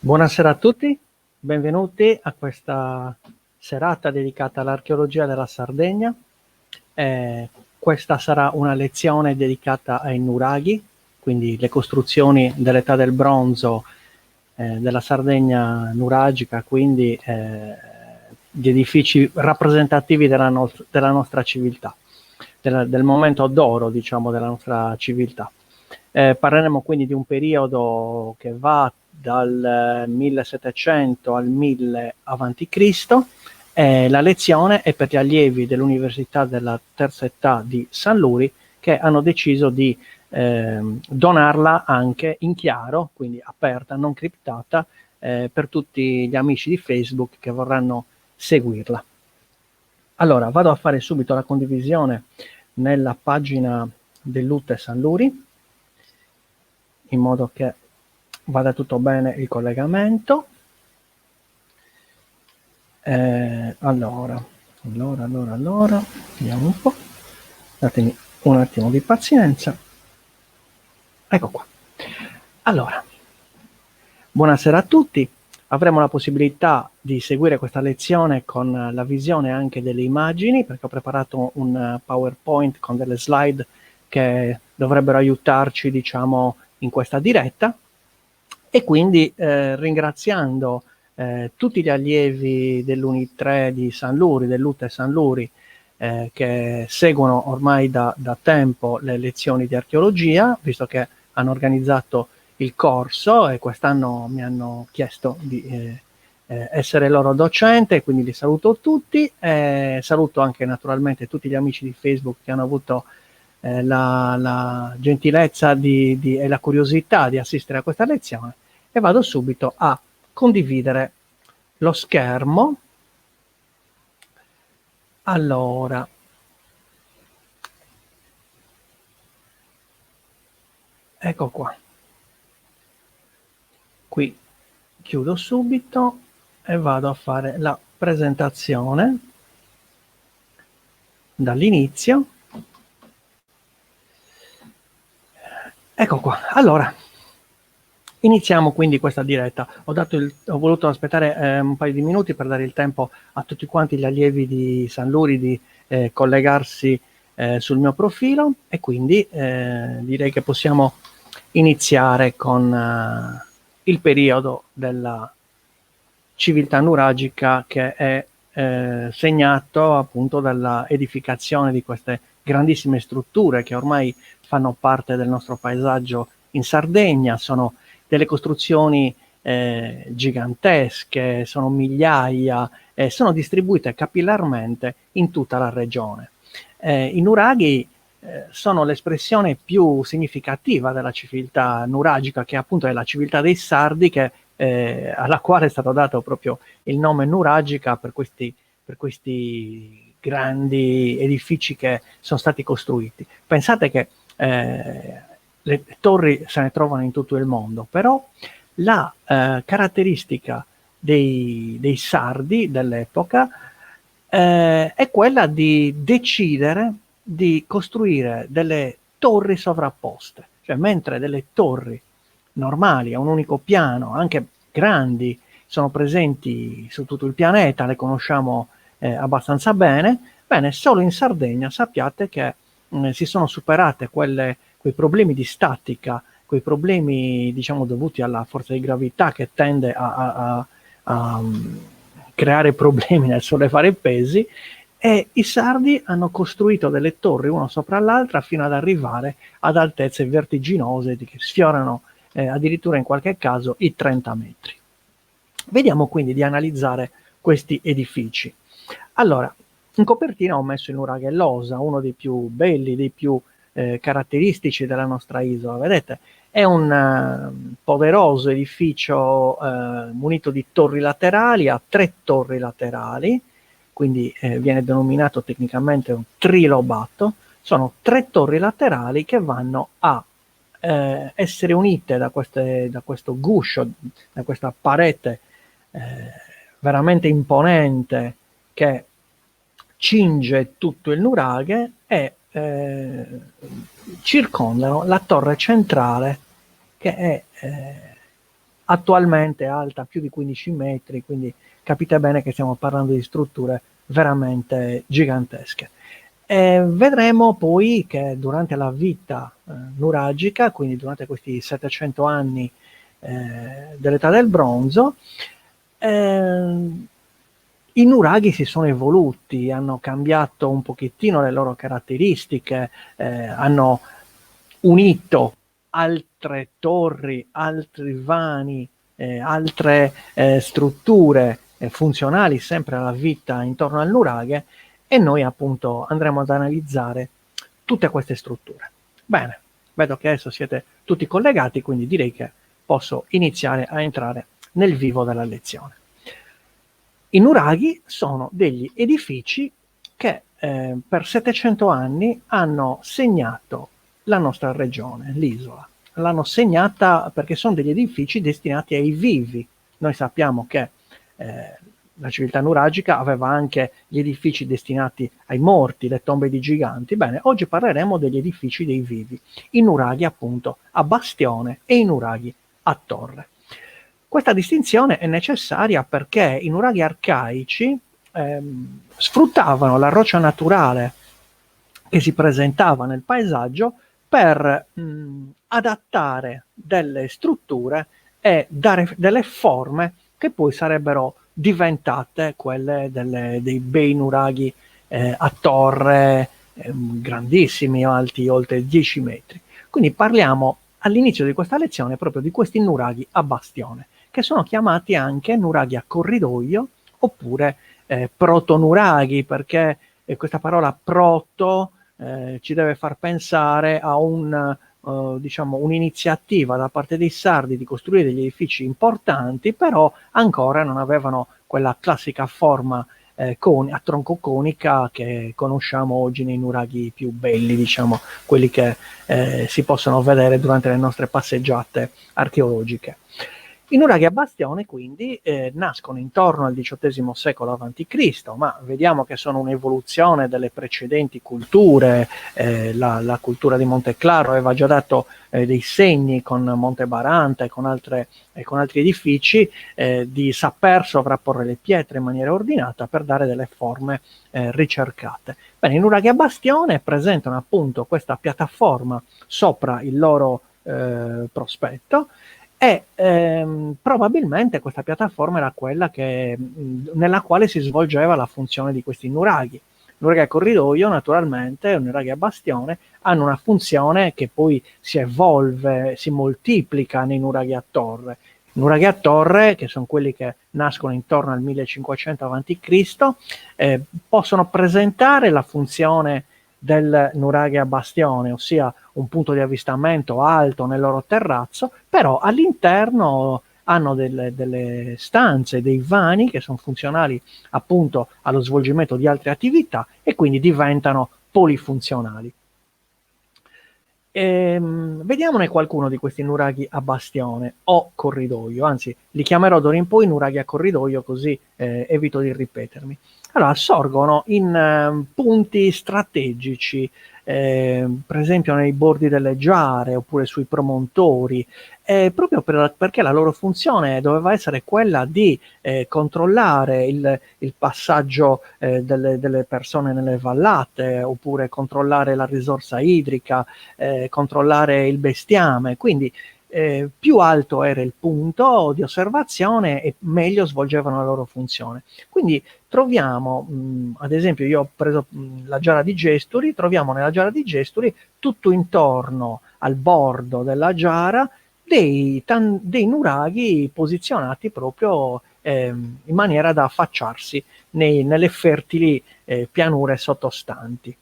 Buonasera a tutti, benvenuti a questa serata dedicata all'archeologia della Sardegna. Questa sarà una lezione dedicata ai nuraghi, quindi le costruzioni dell'età del bronzo della Sardegna nuragica, quindi gli edifici rappresentativi della nostra civiltà, del momento d'oro, diciamo, della nostra civiltà. Parleremo quindi di un periodo che va dal 1700 al 1000 avanti Cristo. La lezione è per gli allievi dell'Università della Terza Età di San Luri, che hanno deciso di donarla anche in chiaro, quindi aperta, non criptata, per tutti gli amici di Facebook che vorranno seguirla. Allora, vado a fare subito la condivisione nella pagina dell'UTE San Luri, in modo che vada tutto bene il collegamento. Allora, vediamo un po'. Datemi un attimo di pazienza. Ecco qua. Allora, buonasera a tutti. Avremo la possibilità di seguire questa lezione con la visione anche delle immagini, perché ho preparato un PowerPoint con delle slide che dovrebbero aiutarci, diciamo, in questa diretta. E quindi ringraziando tutti gli allievi dell'Uni 3 di San Luri, dell'UTE San Luri, che seguono ormai da tempo le lezioni di archeologia, visto che hanno organizzato il corso e quest'anno mi hanno chiesto di essere loro docente, quindi li saluto tutti. Saluto anche naturalmente tutti gli amici di Facebook che hanno avuto la gentilezza e la curiosità di assistere a questa lezione, e vado subito a condividere lo schermo. Allora, ecco qua. Qui chiudo subito e vado a fare la presentazione dall'inizio. Ecco qua. Allora, iniziamo quindi questa diretta. Ho voluto aspettare un paio di minuti per dare il tempo a tutti quanti gli allievi di San Luri di collegarsi sul mio profilo, e quindi direi che possiamo iniziare con il periodo della civiltà nuragica, che è segnato appunto dalla edificazione di queste grandissime strutture che ormai fanno parte del nostro paesaggio in Sardegna. Sono delle costruzioni gigantesche, sono migliaia, sono distribuite capillarmente in tutta la regione. I nuraghi sono l'espressione più significativa della civiltà nuragica, che appunto è la civiltà dei Sardi, alla quale è stato dato proprio il nome nuragica per questi grandi edifici che sono stati costruiti. Pensate che le torri se ne trovano in tutto il mondo, però la caratteristica dei Sardi dell'epoca è quella di decidere di costruire delle torri sovrapposte, cioè mentre delle torri normali a un unico piano, anche grandi, sono presenti su tutto il pianeta, le conosciamo abbastanza bene. Bene, solo in Sardegna sappiate che si sono superate quei problemi di statica, quei problemi, diciamo, dovuti alla forza di gravità, che tende a creare problemi nel sollevare pesi, e i sardi hanno costruito delle torri una sopra l'altra fino ad arrivare ad altezze vertiginose che sfiorano addirittura in qualche caso i 30 metri. Vediamo quindi di analizzare questi edifici. Allora, in copertina ho messo il nuraghe Losa, uno dei più belli, dei più caratteristici della nostra isola. Vedete, è un poderoso edificio munito di torri laterali, ha 3 torri laterali, quindi viene denominato tecnicamente un trilobato. Sono 3 torri laterali che vanno a essere unite da questo guscio, da questa parete veramente imponente che cinge tutto il nuraghe, e circondano la torre centrale, che è attualmente alta più di 15 metri, quindi capite bene che stiamo parlando di strutture veramente gigantesche. Vedremo poi che durante la vita nuragica, quindi durante questi 700 anni dell'età del bronzo, i nuraghi si sono evoluti, hanno cambiato un pochettino le loro caratteristiche, hanno unito altre torri, altri vani, altre strutture funzionali sempre alla vita intorno al nuraghe, e noi appunto andremo ad analizzare tutte queste strutture. Bene, vedo che adesso siete tutti collegati, quindi direi che posso iniziare a entrare nel vivo della lezione. I nuraghi sono degli edifici che per 700 anni hanno segnato la nostra regione, l'isola. L'hanno segnata perché sono degli edifici destinati ai vivi. Noi sappiamo che la civiltà nuragica aveva anche gli edifici destinati ai morti, le tombe di giganti. Bene, oggi parleremo degli edifici dei vivi, i nuraghi appunto a bastione e i nuraghi a torre. Questa distinzione è necessaria perché i nuraghi arcaici sfruttavano la roccia naturale che si presentava nel paesaggio per adattare delle strutture e dare delle forme che poi sarebbero diventate quelle dei bei nuraghi a torre, grandissimi, alti oltre 10 metri. Quindi parliamo all'inizio di questa lezione proprio di questi nuraghi a bastione, che sono chiamati anche nuraghi a corridoio oppure protonuraghi, perché questa parola proto ci deve far pensare a diciamo, un'iniziativa da parte dei sardi di costruire degli edifici importanti, però ancora non avevano quella classica forma a tronco conica che conosciamo oggi nei nuraghi più belli, diciamo, quelli che si possono vedere durante le nostre passeggiate archeologiche. I nuraghi a bastione quindi nascono intorno al XVIII secolo a.C., ma vediamo che sono un'evoluzione delle precedenti culture. La cultura di Monte Claro aveva già dato dei segni con Monte Baranta e con altri edifici di saper sovrapporre le pietre in maniera ordinata per dare delle forme ricercate. Bene, i nuraghi a bastione presentano appunto questa piattaforma sopra il loro prospetto, e probabilmente questa piattaforma era quella nella quale si svolgeva la funzione di questi nuraghi. Nuraghi a corridoio, naturalmente, nuraghi a bastione, hanno una funzione che poi si evolve, si moltiplica nei nuraghi a torre. I nuraghi a torre, che sono quelli che nascono intorno al 1500 a.C., possono presentare la funzione del nuraghi a bastione, ossia un punto di avvistamento alto nel loro terrazzo, però all'interno hanno delle stanze, dei vani che sono funzionali appunto allo svolgimento di altre attività e quindi diventano polifunzionali. Vediamone qualcuno di questi nuraghi a bastione o corridoio, anzi li chiamerò d'ora in poi nuraghi a corridoio, così evito di ripetermi. Allora, sorgono in punti strategici, per esempio nei bordi delle giare oppure sui promontori, proprio perché la loro funzione doveva essere quella di controllare il passaggio delle persone nelle vallate, oppure controllare la risorsa idrica, controllare il bestiame. Quindi più alto era il punto di osservazione e meglio svolgevano la loro funzione. Quindi troviamo, ad esempio, io ho preso la giara di Gesturi, troviamo nella giara di Gesturi tutto intorno al bordo della giara dei nuraghi posizionati proprio in maniera da affacciarsi nelle fertili pianure sottostanti.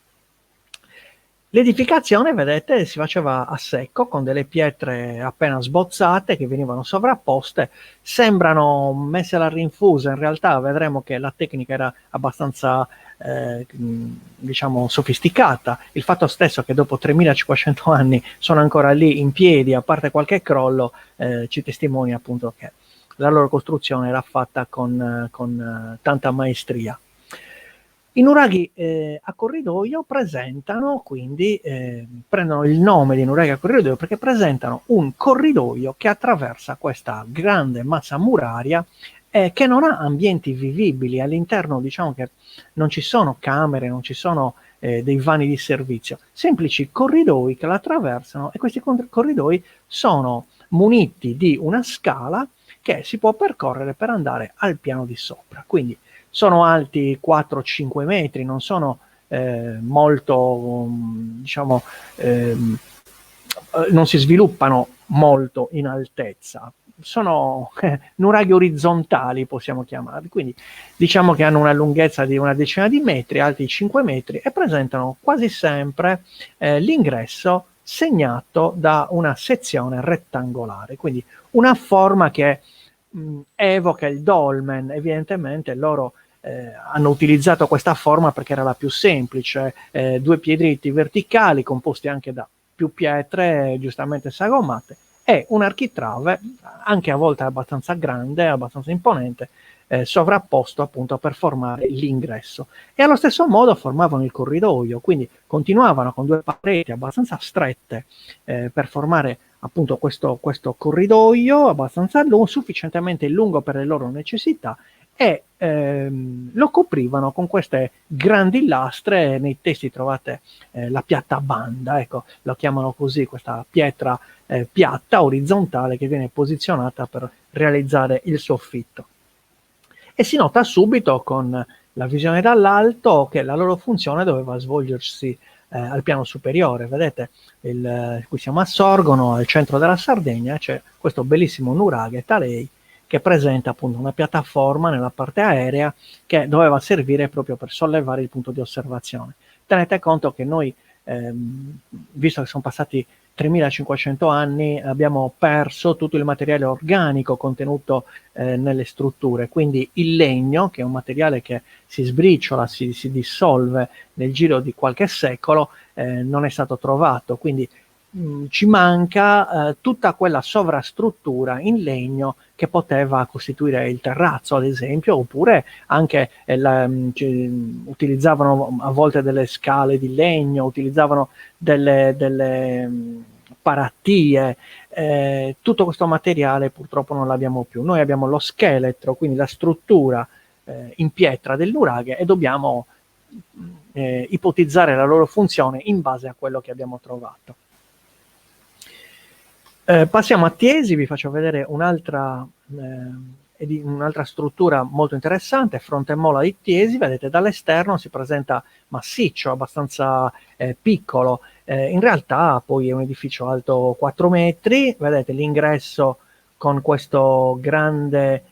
L'edificazione, vedete, si faceva a secco con delle pietre appena sbozzate che venivano sovrapposte, sembrano messe alla rinfusa, in realtà vedremo che la tecnica era abbastanza diciamo sofisticata. Il fatto stesso che dopo 3500 anni sono ancora lì in piedi, a parte qualche crollo, ci testimonia appunto che la loro costruzione era fatta con tanta maestria. I nuraghi a corridoio presentano, quindi prendono il nome di nuraghi a corridoio perché presentano un corridoio che attraversa questa grande massa muraria che non ha ambienti vivibili. All'interno, diciamo che non ci sono camere, non ci sono dei vani di servizio, semplici corridoi che la attraversano, e questi corridoi sono muniti di una scala che si può percorrere per andare al piano di sopra. Quindi sono alti 4-5 metri, non sono molto, diciamo, non si sviluppano molto in altezza, sono nuraghi orizzontali, possiamo chiamarli, quindi diciamo che hanno una lunghezza di una decina di metri, alti 5 metri, e presentano quasi sempre l'ingresso segnato da una sezione rettangolare, quindi una forma che evoca il dolmen. Evidentemente loro hanno utilizzato questa forma perché era la più semplice, due piedritti verticali composti anche da più pietre giustamente sagomate, e un architrave anche a volte abbastanza grande, abbastanza imponente, sovrapposto appunto per formare l'ingresso. E allo stesso modo formavano il corridoio, quindi continuavano con due pareti abbastanza strette per formare appunto questo corridoio abbastanza lungo, sufficientemente lungo per le loro necessità, e lo coprivano con queste grandi lastre. Nei testi trovate la piatta banda, ecco, lo chiamano così, questa pietra piatta orizzontale che viene posizionata per realizzare il soffitto. E si nota subito con la visione dall'alto che la loro funzione doveva svolgersi al piano superiore. Vedete, qui siamo a Sorgono, al centro della Sardegna, c'è questo bellissimo nuraghe Talei che presenta appunto una piattaforma nella parte aerea che doveva servire proprio per sollevare il punto di osservazione. Tenete conto che noi, visto che sono passati 3500 anni, abbiamo perso tutto il materiale organico contenuto nelle strutture, quindi il legno, che è un materiale che si sbriciola, si dissolve nel giro di qualche secolo, non è stato trovato, quindi ci manca tutta quella sovrastruttura in legno che poteva costituire il terrazzo, ad esempio, oppure anche utilizzavano a volte delle scale di legno, utilizzavano delle parattie. Tutto questo materiale purtroppo non l'abbiamo più. Noi abbiamo lo scheletro, quindi la struttura in pietra del nuraghe, e dobbiamo ipotizzare la loro funzione in base a quello che abbiamo trovato. Passiamo a Tiesi, vi faccio vedere un'altra struttura molto interessante, fronte mola di Tiesi. Vedete, dall'esterno si presenta massiccio, abbastanza piccolo, in realtà poi è un edificio alto 4 metri, vedete l'ingresso con questo grande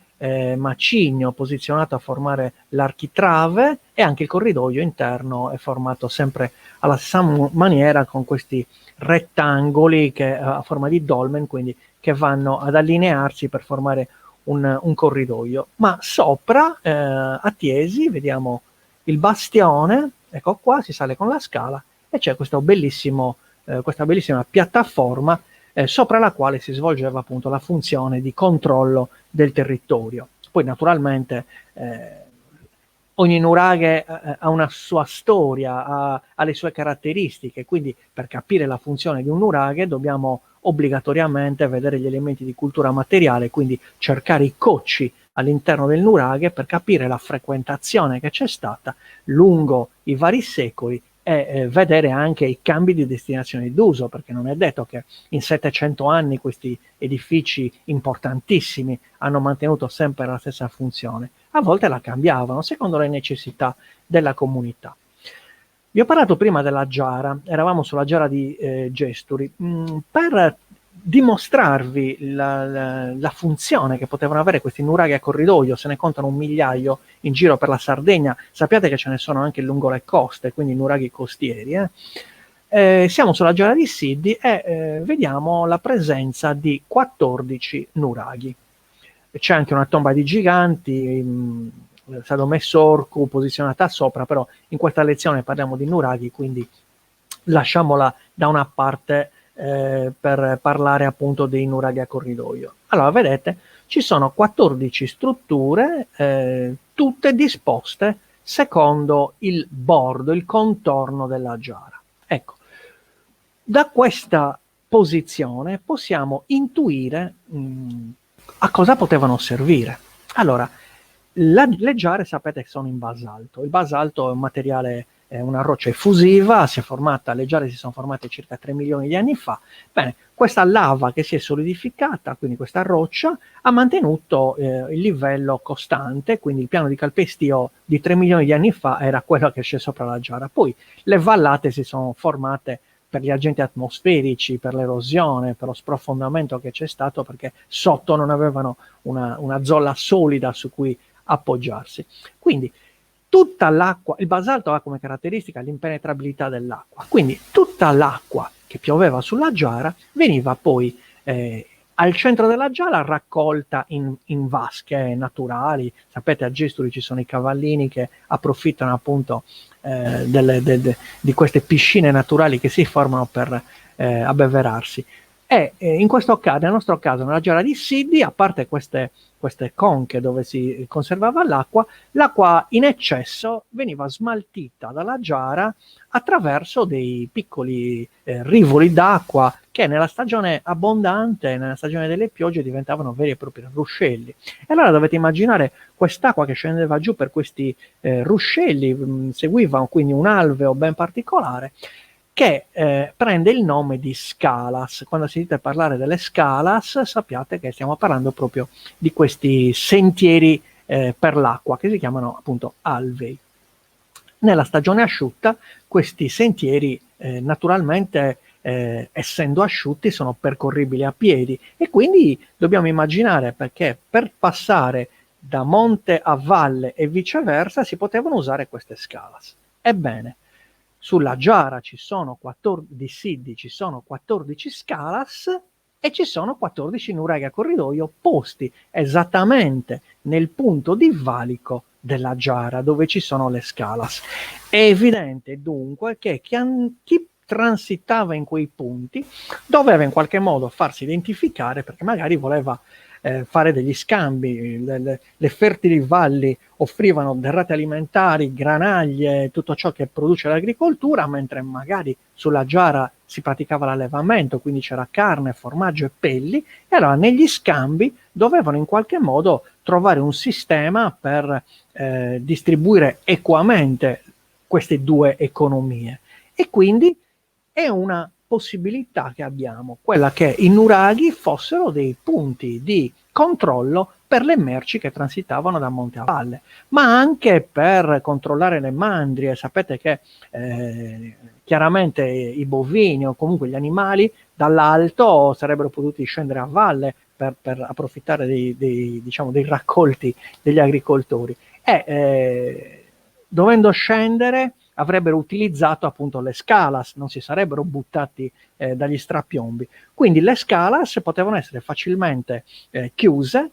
macigno posizionato a formare l'architrave, e anche il corridoio interno è formato sempre alla stessa maniera con questi rettangoli che a forma di dolmen, quindi che vanno ad allinearsi per formare un corridoio. Ma sopra a Tiesi vediamo il bastione, ecco qua, si sale con la scala e c'è questo questa bellissima piattaforma sopra la quale si svolgeva appunto la funzione di controllo del territorio. Poi naturalmente ogni nuraghe ha una sua storia, ha le sue caratteristiche, quindi per capire la funzione di un nuraghe dobbiamo obbligatoriamente vedere gli elementi di cultura materiale, quindi cercare i cocci all'interno del nuraghe per capire la frequentazione che c'è stata lungo i vari secoli, e vedere anche i cambi di destinazione d'uso, perché non è detto che in 700 anni questi edifici importantissimi hanno mantenuto sempre la stessa funzione. A volte la cambiavano secondo le necessità della comunità. Vi ho parlato prima della giara, eravamo sulla giara di Gesturi. Per dimostrarvi la funzione che potevano avere questi nuraghi a corridoio, se ne contano 1 migliaio in giro per la Sardegna, sappiate che ce ne sono anche lungo le coste, quindi nuraghi costieri. Siamo sulla giara di Siddi e vediamo la presenza di 14 nuraghi. C'è anche una tomba di giganti, Sadome Sorku posizionata sopra, però in questa lezione parliamo di nuraghi, quindi lasciamola da una parte per parlare appunto dei nuraghi a corridoio. Allora, vedete, ci sono 14 strutture, tutte disposte secondo il bordo, il contorno della giara. Ecco, da questa posizione possiamo intuire a cosa potevano servire. Allora, le giare sapete che sono in basalto. Il basalto è un materiale, è una roccia effusiva, le giare si sono formate circa 3 milioni di anni fa. Bene, questa lava che si è solidificata, quindi questa roccia, ha mantenuto il livello costante, quindi il piano di calpestio di 3 milioni di anni fa era quello che c'è sopra la giara. Poi le vallate si sono formate per gli agenti atmosferici, per l'erosione, per lo sprofondamento che c'è stato, perché sotto non avevano una zolla solida su cui appoggiarsi. Quindi tutta l'acqua, il basalto ha come caratteristica l'impenetrabilità dell'acqua, quindi tutta l'acqua che pioveva sulla giara veniva poi al centro della giara raccolta in vasche naturali. Sapete, a Gistuli ci sono i cavallini che approfittano appunto di queste piscine naturali che si formano per abbeverarsi. E in questo caso, nel nostro caso, nella giara di Siddi, a parte queste conche dove si conservava l'acqua in eccesso veniva smaltita dalla giara attraverso dei piccoli rivoli d'acqua che nella stagione abbondante, nella stagione delle piogge, diventavano veri e propri ruscelli. E allora dovete immaginare quest'acqua che scendeva giù per questi ruscelli, seguiva quindi un alveo ben particolare, che prende il nome di scalas. Quando sentite parlare delle scalas, sappiate che stiamo parlando proprio di questi sentieri per l'acqua, che si chiamano appunto alvei. Nella stagione asciutta, questi sentieri naturalmente, essendo asciutti, sono percorribili a piedi, e quindi dobbiamo immaginare perché per passare da monte a valle e viceversa si potevano usare queste scalas. Ebbene, sulla giara di Siddi ci sono 14 scalas e ci sono 14 nuraghi a corridoio posti esattamente nel punto di valico della giara dove ci sono le scalas. È evidente dunque che chi transitava in quei punti doveva in qualche modo farsi identificare, perché magari voleva fare degli scambi. Le fertili valli offrivano derrate alimentari, granaglie, tutto ciò che produce l'agricoltura, mentre magari sulla giara si praticava l'allevamento, quindi c'era carne, formaggio e pelli, e allora negli scambi dovevano in qualche modo trovare un sistema per distribuire equamente queste due economie. E quindi è una possibilità che abbiamo, quella che i nuraghi fossero dei punti di controllo per le merci che transitavano da monte a valle, ma anche per controllare le mandrie. Sapete che chiaramente i bovini o comunque gli animali dall'alto sarebbero potuti scendere a valle per approfittare diciamo, dei raccolti degli agricoltori, e dovendo scendere avrebbero utilizzato appunto le scalas, non si sarebbero buttati dagli strapiombi. Quindi le scalas potevano essere facilmente chiuse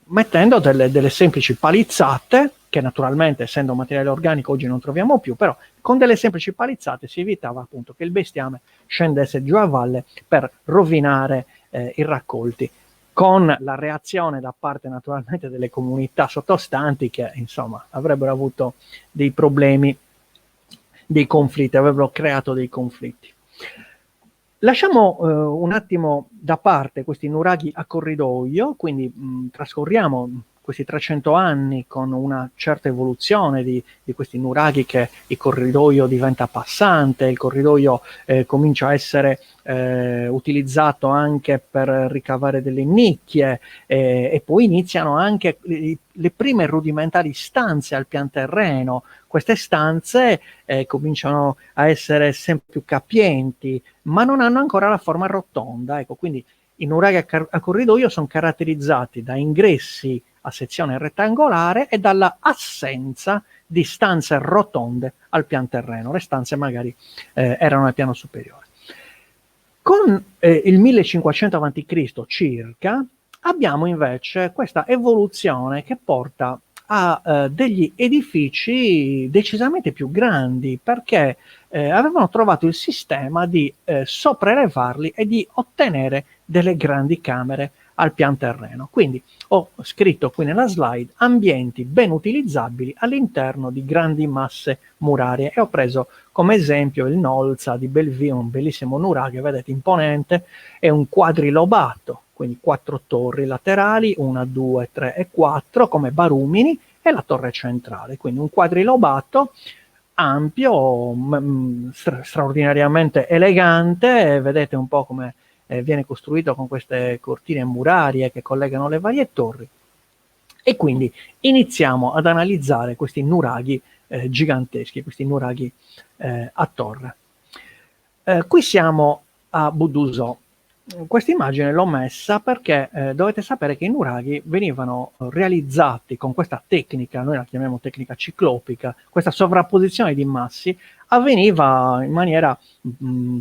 mettendo delle semplici palizzate, che naturalmente, essendo un materiale organico, oggi non troviamo più, però con delle semplici palizzate si evitava appunto che il bestiame scendesse giù a valle per rovinare i raccolti, con la reazione da parte naturalmente delle comunità sottostanti che insomma avrebbero avuto dei problemi, dei conflitti, avrebbero creato dei conflitti. Lasciamo un attimo da parte questi nuraghi a corridoio, quindi trascorriamo questi 300 anni con una certa evoluzione di questi nuraghi, che il corridoio diventa passante, il corridoio comincia a essere utilizzato anche per ricavare delle nicchie, e poi iniziano anche le prime rudimentari stanze al pian terreno. Queste stanze cominciano a essere sempre più capienti, ma non hanno ancora la forma rotonda. Ecco, quindi i nuraghi a corridoio sono caratterizzati da ingressi a sezione rettangolare e dalla assenza di stanze rotonde al pian terreno. Le stanze magari erano al piano superiore. Con il 1500 a.C. circa abbiamo invece questa evoluzione che porta a degli edifici decisamente più grandi, perché avevano trovato il sistema di sopraelevarli e di ottenere delle grandi camere al pian terreno. Quindi ho scritto qui nella slide ambienti ben utilizzabili all'interno di grandi masse murarie e ho preso come esempio il Nolza di Bellevue, un bellissimo nuraghe, vedete, imponente, è un quadrilobato, quindi 4 torri laterali, 1, 2, 3 e 4 come barumini e la torre centrale, quindi un quadrilobato ampio, straordinariamente elegante, vedete un po' come viene costruito con queste cortine murarie che collegano le varie torri. E quindi iniziamo ad analizzare questi nuraghi giganteschi, questi nuraghi a torre. Qui siamo a Budusò. Questa immagine l'ho messa perché dovete sapere che i nuraghi venivano realizzati con questa tecnica, noi la chiamiamo tecnica ciclopica, questa sovrapposizione di massi avveniva in maniera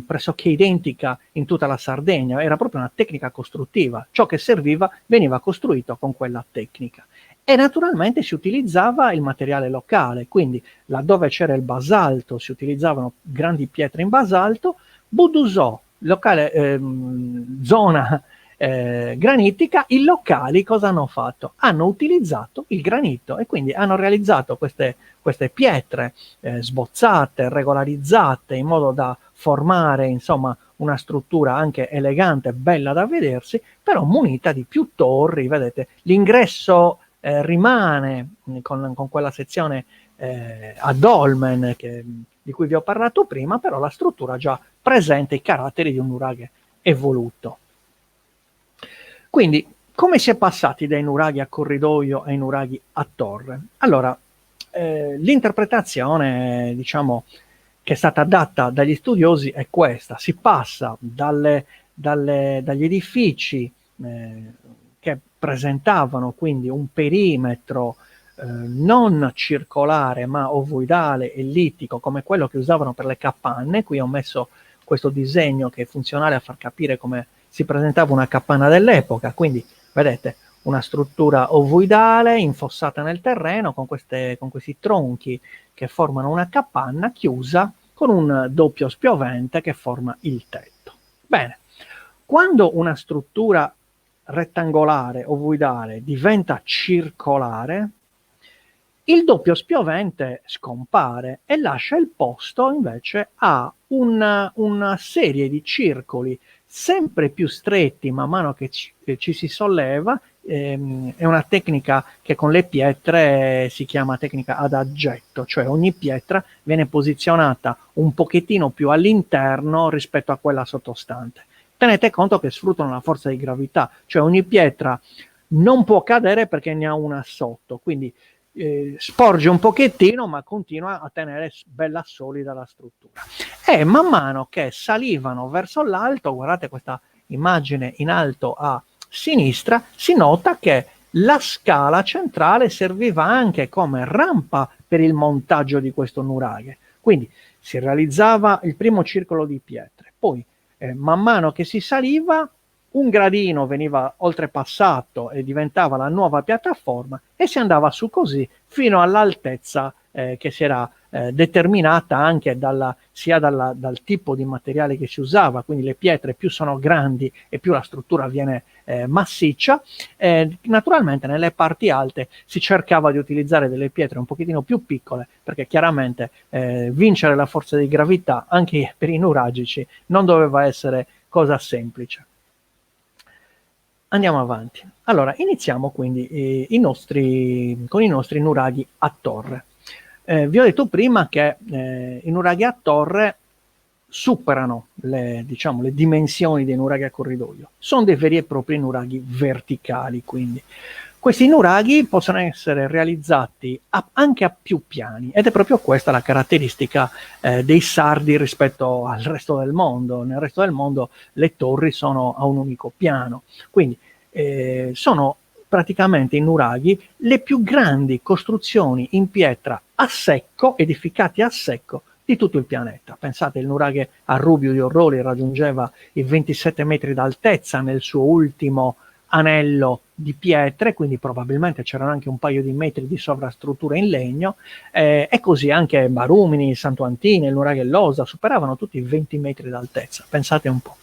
pressoché identica in tutta la Sardegna, era proprio una tecnica costruttiva, ciò che serviva veniva costruito con quella tecnica. E naturalmente si utilizzava il materiale locale, quindi laddove c'era il basalto si utilizzavano grandi pietre in basalto. Budusò, locale, zona granitica, i locali cosa hanno fatto? Hanno utilizzato il granito e quindi hanno realizzato queste pietre sbozzate, regolarizzate in modo da formare insomma una struttura anche elegante, bella da vedersi, però munita di più torri, vedete, l'ingresso rimane con quella sezione a dolmen di cui vi ho parlato prima, però la struttura già presenta i caratteri di un nuraghe evoluto. Quindi, come si è passati dai nuraghi a corridoio ai nuraghi a torre? Allora, l'interpretazione, diciamo, che è stata data dagli studiosi è questa: si passa dagli edifici che presentavano quindi un perimetro non circolare ma ovoidale, ellittico, come quello che usavano per le capanne. Qui ho messo questo disegno che è funzionale a far capire come si presentava una capanna dell'epoca, quindi vedete una struttura ovoidale infossata nel terreno con questi tronchi che formano una capanna chiusa con un doppio spiovente che forma il tetto. Bene, quando una struttura rettangolare, ovoidale, diventa circolare, il doppio spiovente scompare e lascia il posto invece a una serie di circoli sempre più stretti man mano che ci si solleva. È una tecnica che con le pietre si chiama tecnica ad aggetto, cioè ogni pietra viene posizionata un pochettino più all'interno rispetto a quella sottostante. Tenete conto che sfruttano la forza di gravità, cioè ogni pietra non può cadere perché ne ha una sotto, quindi sporge un pochettino ma continua a tenere bella solida la struttura. E man mano che salivano verso l'alto, guardate questa immagine in alto a sinistra, si nota che la scala centrale serviva anche come rampa per il montaggio di questo nuraghe. Quindi si realizzava il primo circolo di pietre, poi man mano che si saliva un gradino veniva oltrepassato e diventava la nuova piattaforma e si andava su così fino all'altezza che si era determinata anche sia dal tipo di materiale che si usava, quindi le pietre più sono grandi e più la struttura viene massiccia. Naturalmente nelle parti alte si cercava di utilizzare delle pietre un pochettino più piccole perché chiaramente vincere la forza di gravità anche per i nuragici non doveva essere cosa semplice. Andiamo avanti. Allora, iniziamo quindi con i nostri nuraghi a torre. Vi ho detto prima che i nuraghi a torre superano le dimensioni dei nuraghi a corridoio. Sono dei veri e propri nuraghi verticali, quindi. Questi nuraghi possono essere realizzati anche a più piani ed è proprio questa la caratteristica dei sardi rispetto al resto del mondo. Nel resto del mondo le torri sono a un unico piano, quindi sono praticamente i nuraghi le più grandi costruzioni in pietra a secco, edificati a secco, di tutto il pianeta. Pensate, il nuraghe a Rubiu di Orroli raggiungeva i 27 metri d'altezza nel suo ultimo anello di pietre, quindi probabilmente c'erano anche un paio di metri di sovrastruttura in legno, e così anche Barumini, Santo Antino, il nuraghe e l'Osa superavano tutti i 20 metri d'altezza, pensate un po'.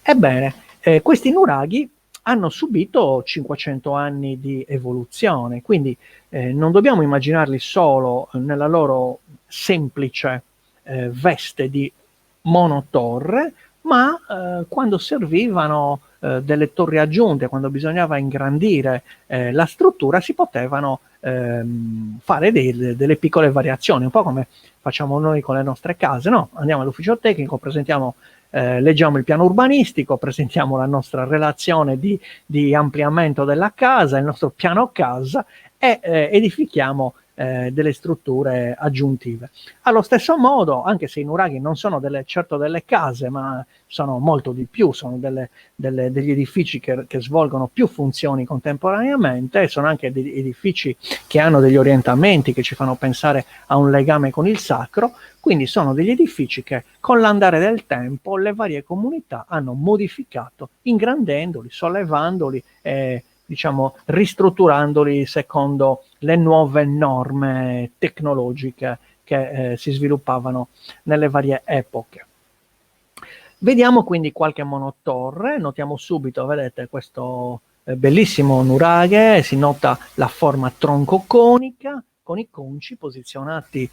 Ebbene, questi nuraghi hanno subito 500 anni di evoluzione, quindi non dobbiamo immaginarli solo nella loro semplice veste di monotorre, ma quando servivano delle torri aggiunte, quando bisognava ingrandire la struttura, si potevano fare delle piccole variazioni, un po' come facciamo noi con le nostre case, no? Andiamo all'ufficio tecnico, presentiamo leggiamo il piano urbanistico, presentiamo la nostra relazione di ampliamento della casa, il nostro piano casa e edifichiamo delle strutture aggiuntive. Allo stesso modo, anche se i nuraghi non sono certo delle case, ma sono molto di più, sono degli edifici che svolgono più funzioni contemporaneamente, sono anche degli edifici che hanno degli orientamenti che ci fanno pensare a un legame con il sacro, quindi sono degli edifici che con l'andare del tempo le varie comunità hanno modificato, ingrandendoli, sollevandoli e diciamo ristrutturandoli secondo le nuove norme tecnologiche che si sviluppavano nelle varie epoche. Vediamo quindi qualche monotorre, notiamo subito, vedete, questo bellissimo nuraghe, si nota la forma troncoconica, con i conci posizionati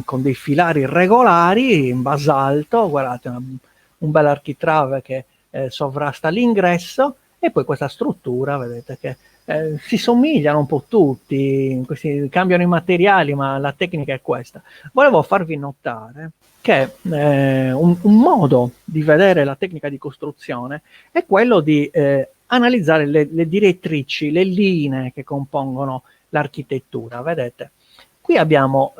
con dei filari regolari in basalto, guardate, un bel architrave che sovrasta l'ingresso, e poi questa struttura, vedete che si somigliano un po' tutti, cambiano i materiali, ma la tecnica è questa. Volevo farvi notare che un modo di vedere la tecnica di costruzione è quello di analizzare le direttrici, le linee che compongono l'architettura. Vedete, qui abbiamo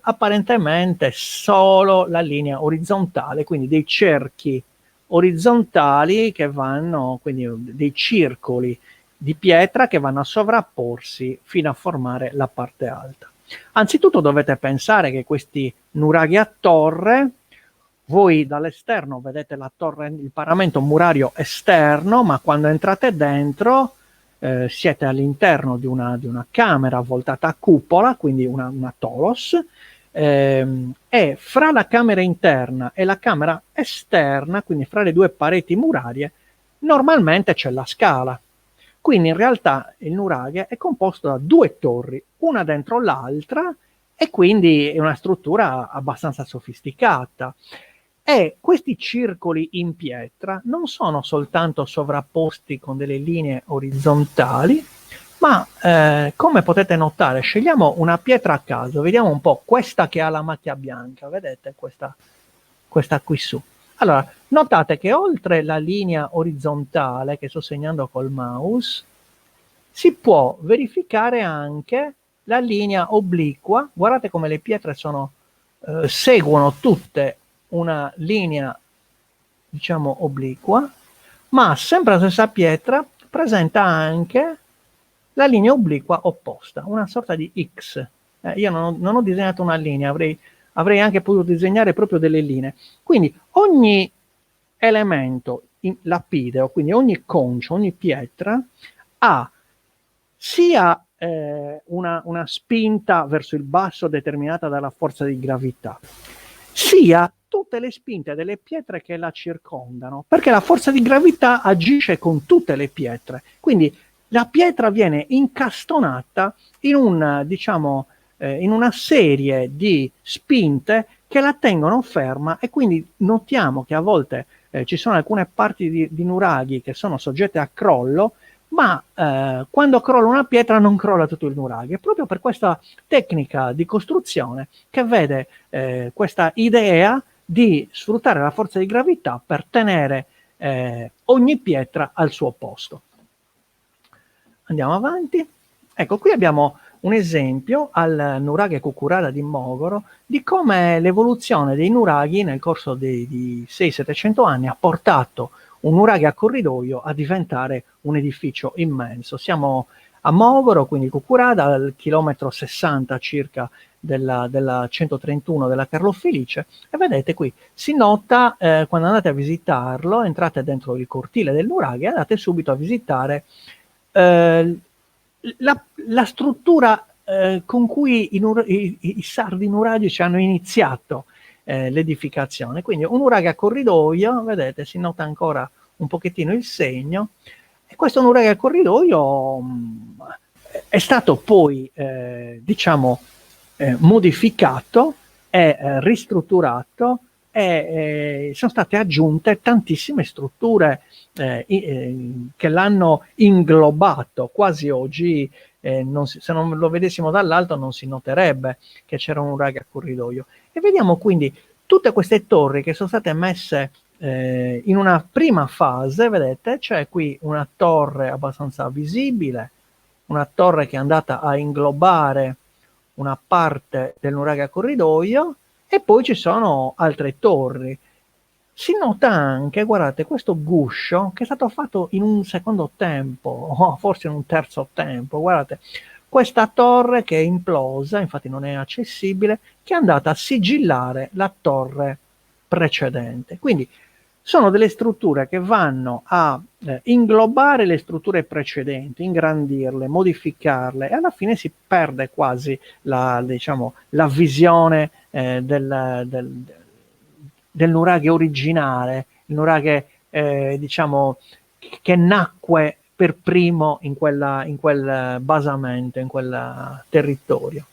apparentemente solo la linea orizzontale, quindi dei cerchi orizzontali che vanno, quindi dei circoli di pietra che vanno a sovrapporsi fino a formare la parte alta. Anzitutto dovete pensare che questi nuraghi a torre, voi dall'esterno vedete la torre, il paramento murario esterno, ma quando entrate dentro siete all'interno di una camera voltata a cupola, quindi una tolos, e fra la camera interna e la camera esterna, quindi fra le due pareti murarie, normalmente c'è la scala. Quindi in realtà il nuraghe è composto da due torri, una dentro l'altra, e quindi è una struttura abbastanza sofisticata. E questi circoli in pietra non sono soltanto sovrapposti con delle linee orizzontali, ma come potete notare, scegliamo una pietra a caso, vediamo un po' questa che ha la macchia bianca, vedete questa qui su. Allora, notate che oltre la linea orizzontale che sto segnando col mouse, si può verificare anche la linea obliqua. Guardate come le pietre seguono tutte una linea, diciamo, obliqua, ma sempre la stessa pietra presenta anche la linea obliqua opposta, una sorta di X. Io non ho disegnato una linea, avrei anche potuto disegnare proprio delle linee. Quindi ogni elemento lapideo, quindi ogni concio, ogni pietra, ha sia una spinta verso il basso determinata dalla forza di gravità, sia tutte le spinte delle pietre che la circondano, perché la forza di gravità agisce con tutte le pietre. Quindi la pietra viene incastonata in una serie di spinte che la tengono ferma, e quindi notiamo che a volte ci sono alcune parti di nuraghi che sono soggette a crollo, ma quando crolla una pietra non crolla tutto il nuraghe, proprio per questa tecnica di costruzione che vede questa idea di sfruttare la forza di gravità per tenere ogni pietra al suo posto. Andiamo avanti. Ecco, qui abbiamo un esempio al nuraghe Cucurada di Mogoro di come l'evoluzione dei nuraghi nel corso di 600-700 anni ha portato un nuraghe a corridoio a diventare un edificio immenso. Siamo a Mogoro, quindi Cucurada, al chilometro 60 circa della 131 della Carlo Felice, e vedete qui si nota quando andate a visitarlo, entrate dentro il cortile del nuraghe e andate subito a visitare la struttura con cui i sardi nuragici hanno iniziato l'edificazione. Quindi un nuraghe a corridoio, vedete, si nota ancora un pochettino il segno, e questo nuraghe a corridoio è stato poi, diciamo, modificato e ristrutturato, e sono state aggiunte tantissime strutture che l'hanno inglobato. Quasi oggi, se non lo vedessimo dall'alto, non si noterebbe che c'era un nuraghe a corridoio. E vediamo quindi tutte queste torri che sono state messe in una prima fase. Vedete, c'è qui una torre abbastanza visibile, una torre che è andata a inglobare una parte del nuraghe a corridoio, e poi ci sono altre torri. Si nota anche, guardate, questo guscio che è stato fatto in un secondo tempo, o forse in un terzo tempo. Guardate, questa torre che è implosa, infatti non è accessibile, che è andata a sigillare la torre precedente. Quindi sono delle strutture che vanno a inglobare le strutture precedenti, ingrandirle, modificarle, e alla fine si perde quasi diciamo, la visione del nuraghe originale, il nuraghe diciamo, che nacque per primo in quel basamento, in quel territorio.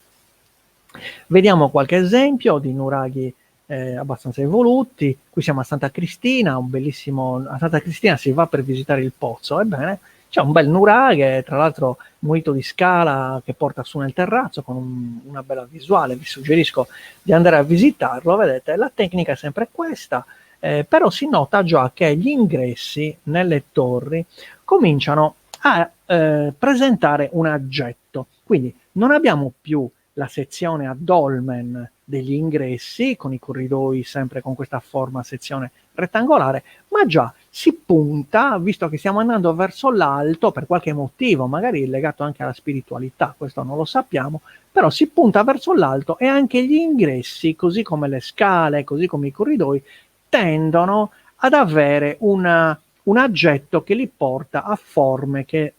Vediamo qualche esempio di nuraghi abbastanza evoluti. Qui siamo a Santa Cristina, a Santa Cristina si va per visitare il pozzo. Ebbene, c'è un bel nuraghe, tra l'altro munito di scala, che porta su nel terrazzo con una bella visuale. Vi suggerisco di andare a visitarlo. Vedete, la tecnica è sempre questa, però si nota già che gli ingressi nelle torri cominciano a presentare un aggetto. Quindi non abbiamo più la sezione a dolmen degli ingressi con i corridoi sempre con questa forma a sezione rettangolare, ma già si punta, visto che stiamo andando verso l'alto per qualche motivo, magari legato anche alla spiritualità, questo non lo sappiamo, però si punta verso l'alto, e anche gli ingressi, così come le scale, così come i corridoi, tendono ad avere un aggetto che li porta a forme che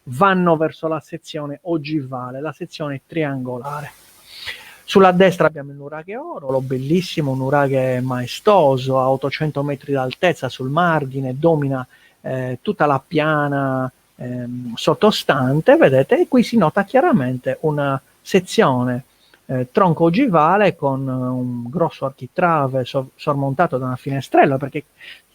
vanno verso la sezione ogivale, la sezione triangolare. Sulla destra abbiamo il nuraghe Orolo, bellissimo, un nuraghe maestoso, a 800 metri d'altezza sul margine, domina tutta la piana sottostante, vedete, e qui si nota chiaramente una sezione tronco ogivale con un grosso architrave sormontato da una finestrella, perché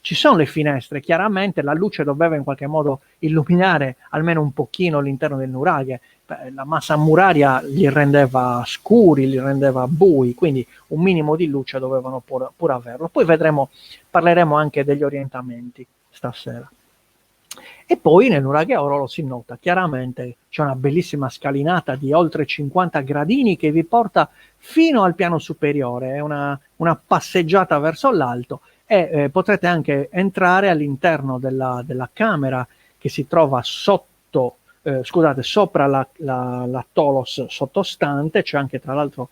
ci sono le finestre, chiaramente la luce doveva in qualche modo illuminare almeno un pochino l'interno del nuraghe. La massa muraria li rendeva scuri, li rendeva bui, quindi un minimo di luce dovevano pur averlo. Poi parleremo anche degli orientamenti stasera. E poi nel nuraghe Orolo si nota chiaramente, c'è una bellissima scalinata di oltre 50 gradini che vi porta fino al piano superiore, è una passeggiata verso l'alto, e potrete anche entrare all'interno della camera che si trova sopra la tolos sottostante. C'è anche tra l'altro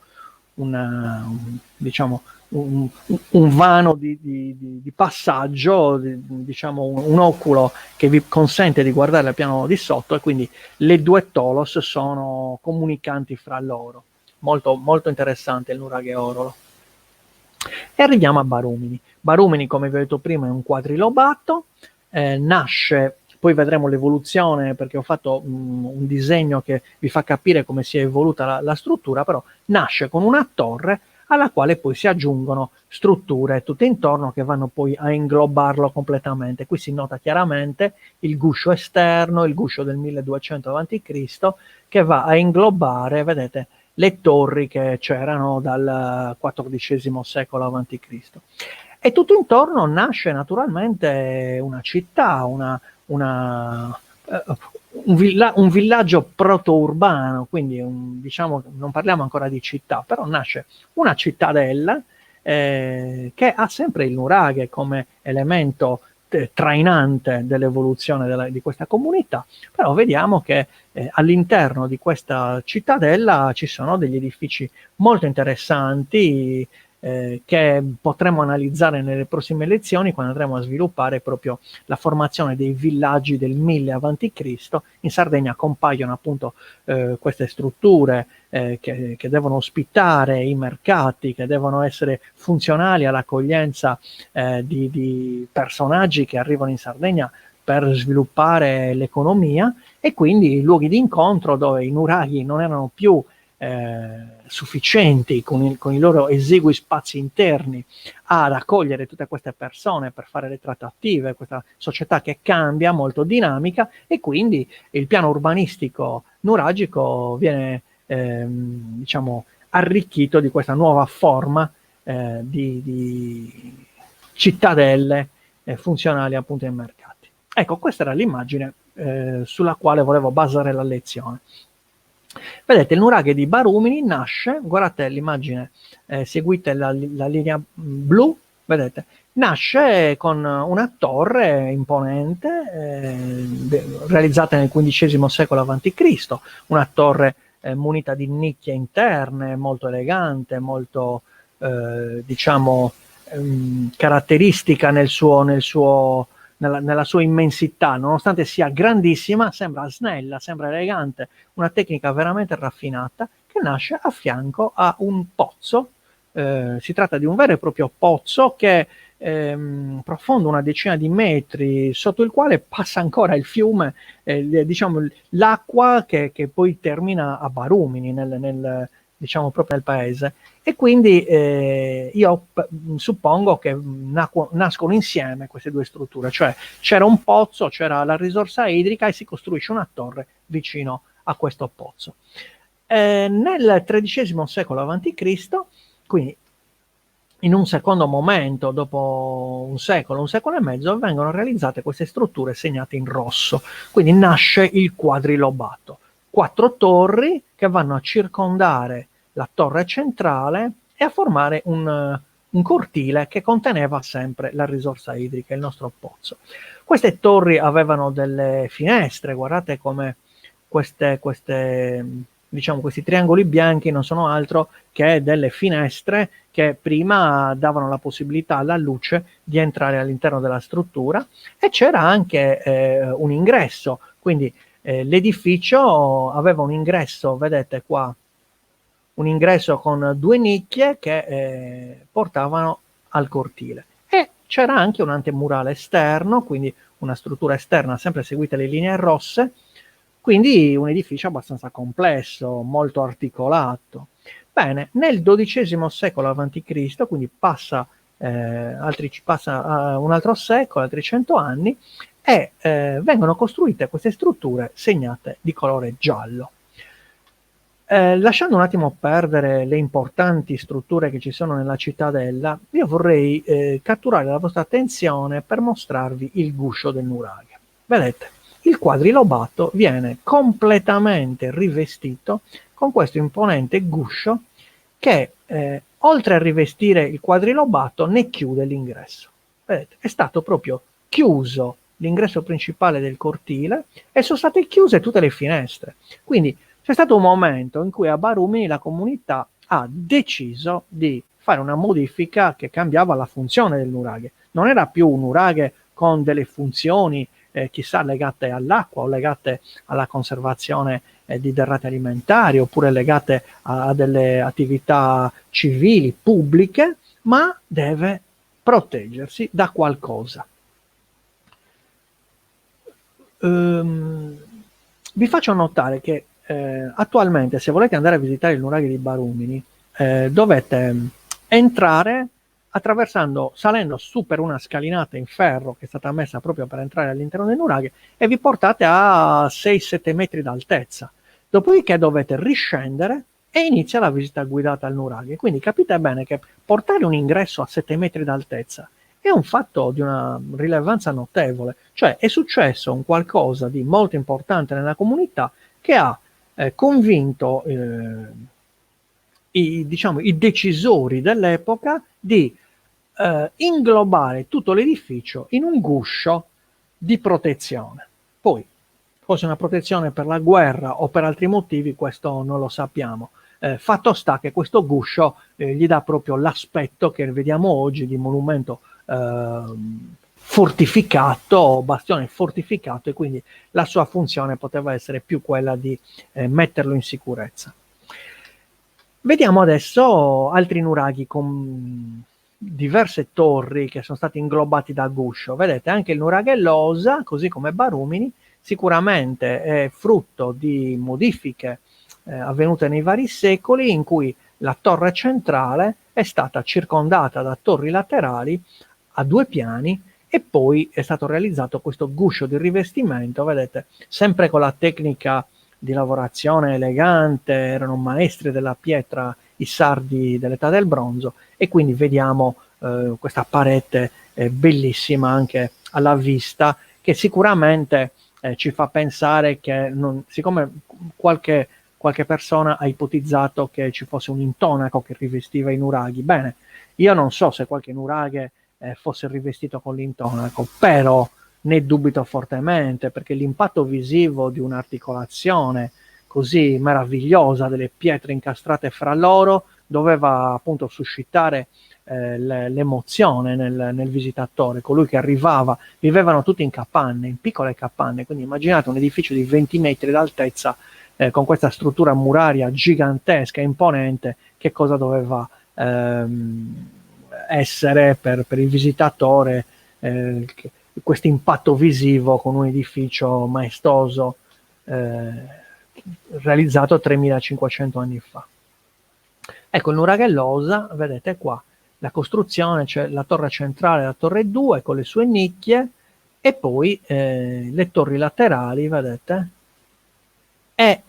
diciamo un vano di passaggio, diciamo un oculo che vi consente di guardare al piano di sotto, e quindi le due tolos sono comunicanti fra loro. Molto, molto interessante il nuraghe Orolo. E arriviamo a Barumini. Barumini, come vi ho detto prima, è un quadrilobato, nasce, poi vedremo l'evoluzione perché ho fatto un disegno che vi fa capire come si è evoluta la struttura, però nasce con una torre alla quale poi si aggiungono strutture tutte intorno che vanno poi a inglobarlo completamente. Qui si nota chiaramente il guscio esterno, il guscio del 1200 a.C., che va a inglobare, vedete, le torri che c'erano dal XIV secolo a.C. E tutto intorno nasce naturalmente una città, un villaggio proto-urbano, quindi diciamo, non parliamo ancora di città, però nasce una cittadella che ha sempre il nuraghe come elemento trainante dell'evoluzione di questa comunità. Però vediamo che all'interno di questa cittadella ci sono degli edifici molto interessanti, che potremo analizzare nelle prossime lezioni quando andremo a sviluppare proprio la formazione dei villaggi del 1000 a.C. In Sardegna compaiono appunto queste strutture che devono ospitare i mercati, che devono essere funzionali all'accoglienza di personaggi che arrivano in Sardegna per sviluppare l'economia, e quindi luoghi di incontro dove i nuraghi non erano più sufficienti con i loro esegui spazi interni ad accogliere tutte queste persone per fare le trattative, questa società che cambia, molto dinamica, e quindi il piano urbanistico nuragico viene diciamo arricchito di questa nuova forma di cittadelle funzionali appunto ai mercati. Ecco, questa era l'immagine sulla quale volevo basare la lezione. Vedete, il nuraghe di Barumini nasce, guardate l'immagine, seguite la linea blu, vedete, nasce con una torre imponente realizzata nel XV secolo a.C., una torre munita di nicchie interne, molto elegante, molto diciamo caratteristica nella sua immensità, nonostante sia grandissima, sembra snella, sembra elegante, una tecnica veramente raffinata che nasce a fianco a un pozzo. Si tratta di un vero e proprio pozzo che è profondo una decina di metri, sotto il quale passa ancora il fiume, diciamo l'acqua che poi termina a Barumini, diciamo proprio nel paese. E quindi io suppongo che nascono insieme queste due strutture, cioè c'era un pozzo, c'era la risorsa idrica e si costruisce una torre vicino a questo pozzo. Nel XIII secolo a.C., quindi in un secondo momento, dopo un secolo e mezzo, vengono realizzate queste strutture segnate in rosso, quindi nasce il quadrilobato, 4 torri che vanno a circondare la torre centrale e a formare un cortile che conteneva sempre la risorsa idrica, il nostro pozzo. Queste torri avevano delle finestre, guardate come diciamo, questi triangoli bianchi non sono altro che delle finestre che prima davano la possibilità alla luce di entrare all'interno della struttura, e c'era anche un ingresso, quindi l'edificio aveva un ingresso, vedete qua, un ingresso con 2 nicchie che portavano al cortile, e c'era anche un antemurale esterno, quindi una struttura esterna sempre seguite le linee rosse, quindi un edificio abbastanza complesso, molto articolato. Bene, nel XII secolo a.C., quindi passa un altro secolo, altri 100 anni, e vengono costruite queste strutture segnate di colore giallo. Lasciando un attimo perdere le importanti strutture che ci sono nella cittadella, io vorrei catturare la vostra attenzione per mostrarvi il guscio del nuraghe. Vedete, il quadrilobato viene completamente rivestito con questo imponente guscio che, oltre a rivestire il quadrilobato, ne chiude l'ingresso. Vedete, è stato proprio chiuso l'ingresso principale del cortile e sono state chiuse tutte le finestre. Quindi c'è stato un momento in cui a Barumini la comunità ha deciso di fare una modifica che cambiava la funzione del nuraghe. Non era più un nuraghe con delle funzioni chissà legate all'acqua o legate alla conservazione di derrate alimentari, oppure legate a delle attività civili, pubbliche, ma deve proteggersi da qualcosa. Vi faccio notare che attualmente, se volete andare a visitare il nuraghe di Barumini, dovete entrare salendo su per una scalinata in ferro che è stata messa proprio per entrare all'interno del nuraghe, e vi portate a 6-7 metri d'altezza. Dopodiché dovete riscendere e inizia la visita guidata al nuraghe. Quindi capite bene che portare un ingresso a 7 metri d'altezza è un fatto di una rilevanza notevole, cioè è successo un qualcosa di molto importante nella comunità che ha convinto i decisori dell'epoca di inglobare tutto l'edificio in un guscio di protezione. Poi, fosse una protezione per la guerra o per altri motivi, questo non lo sappiamo, Fatto sta che questo guscio gli dà proprio l'aspetto che vediamo oggi di monumento fortificato, bastione fortificato, e quindi la sua funzione poteva essere più quella di metterlo in sicurezza. Vediamo adesso altri nuraghi con diverse torri che sono stati inglobati dal guscio. Vedete, anche il nuraghe Losa, così come Barumini, sicuramente è frutto di modifiche avvenute nei vari secoli, in cui la torre centrale è stata circondata da torri laterali a 2 piani, e poi è stato realizzato questo guscio di rivestimento, vedete, sempre con la tecnica di lavorazione elegante, erano maestri della pietra i sardi dell'età del bronzo, e quindi vediamo questa parete bellissima anche alla vista, che sicuramente ci fa pensare che, siccome qualche persona ha ipotizzato che ci fosse un intonaco che rivestiva i nuraghi, bene, io non so se qualche nuraghe fosse rivestito con l'intonaco, però ne dubito fortemente, perché l'impatto visivo di un'articolazione così meravigliosa, delle pietre incastrate fra loro, doveva appunto suscitare l'emozione nel visitatore. Colui che arrivava, vivevano tutti in capanne, in piccole capanne, quindi immaginate un edificio di 20 metri d'altezza con questa struttura muraria gigantesca, imponente, che cosa doveva essere per il visitatore questo impatto visivo con un edificio maestoso realizzato 3500 anni fa. Ecco, il nuraghe Losa, vedete qua, la costruzione, c'è la torre centrale, la torre 2 con le sue nicchie, e poi le torri laterali, vedete, e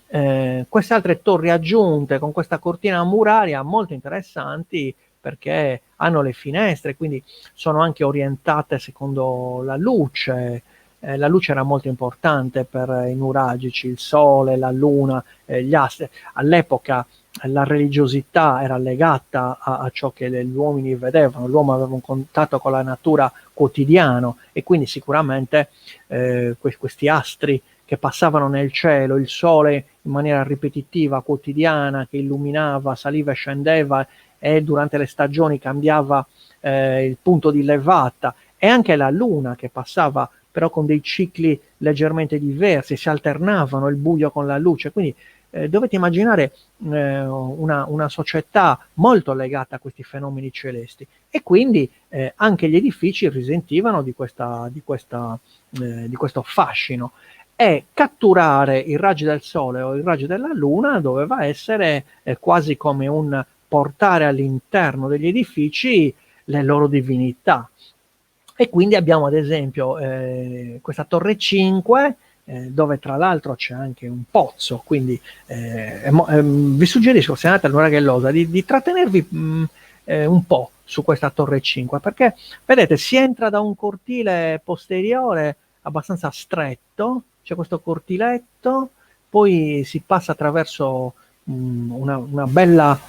queste altre torri aggiunte con questa cortina muraria molto interessanti, perché hanno le finestre, quindi sono anche orientate secondo la luce. La luce era molto importante per i nuragici, il sole, la luna, gli astri. All'epoca la religiosità era legata a ciò che gli uomini vedevano, l'uomo aveva un contatto con la natura quotidiano, e quindi sicuramente questi astri che passavano nel cielo, il sole in maniera ripetitiva, quotidiana, che illuminava, saliva e scendeva, e durante le stagioni cambiava il punto di levata, e anche la luna che passava però con dei cicli leggermente diversi, si alternavano il buio con la luce, quindi dovete immaginare una società molto legata a questi fenomeni celesti, e quindi anche gli edifici risentivano di questo fascino, e catturare i raggi del sole o i raggi della luna doveva essere quasi come un portare all'interno degli edifici le loro divinità. E quindi abbiamo ad esempio questa torre 5, dove tra l'altro c'è anche un pozzo, quindi vi suggerisco, se andate al nuraghe Losa, di trattenervi un po' su questa torre 5, perché vedete, si entra da un cortile posteriore abbastanza stretto, c'è questo cortiletto, poi si passa attraverso un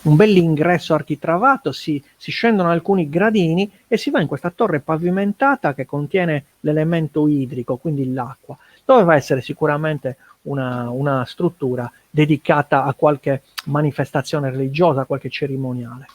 bell'ingresso architravato, si scendono alcuni gradini e si va in questa torre pavimentata che contiene l'elemento idrico, quindi l'acqua. Doveva essere sicuramente una struttura dedicata a qualche manifestazione religiosa, a qualche cerimoniale.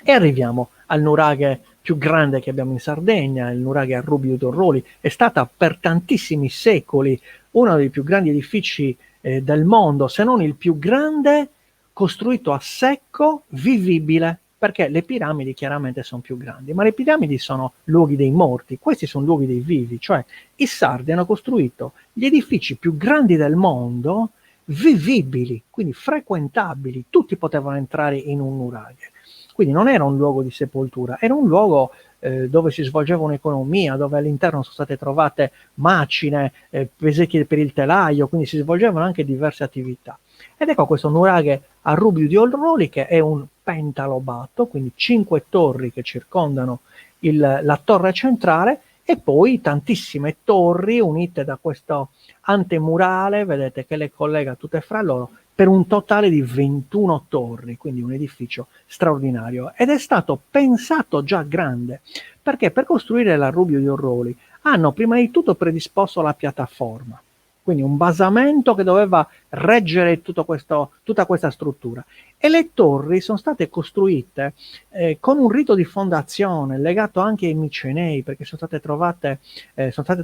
E arriviamo al nuraghe più grande che abbiamo in Sardegna, il nuraghe a Rubiu d'Orroli. È stata per tantissimi secoli uno dei più grandi edifici del mondo, se non il più grande, costruito a secco, vivibile, perché le piramidi chiaramente sono più grandi, ma le piramidi sono luoghi dei morti, questi sono luoghi dei vivi, cioè i sardi hanno costruito gli edifici più grandi del mondo, vivibili, quindi frequentabili, tutti potevano entrare in un nuraghe. Quindi non era un luogo di sepoltura, era un luogo dove si svolgeva un'economia, dove all'interno sono state trovate macine, pesetti per il telaio, quindi si svolgevano anche diverse attività. Ed ecco questo nuraghe a Rubiu di Orroli, che è un pentalobato, quindi 5 torri che circondano la torre centrale, e poi tantissime torri unite da questo antemurale, vedete, che le collega tutte fra loro, per un totale di 21 torri, quindi un edificio straordinario. Ed è stato pensato già grande, perché per costruire la Rubiu di Orroli hanno prima di tutto predisposto la piattaforma. quindi un basamento che doveva reggere tutta questa struttura. E le torri sono state costruite con un rito di fondazione legato anche ai Micenei, perché sono state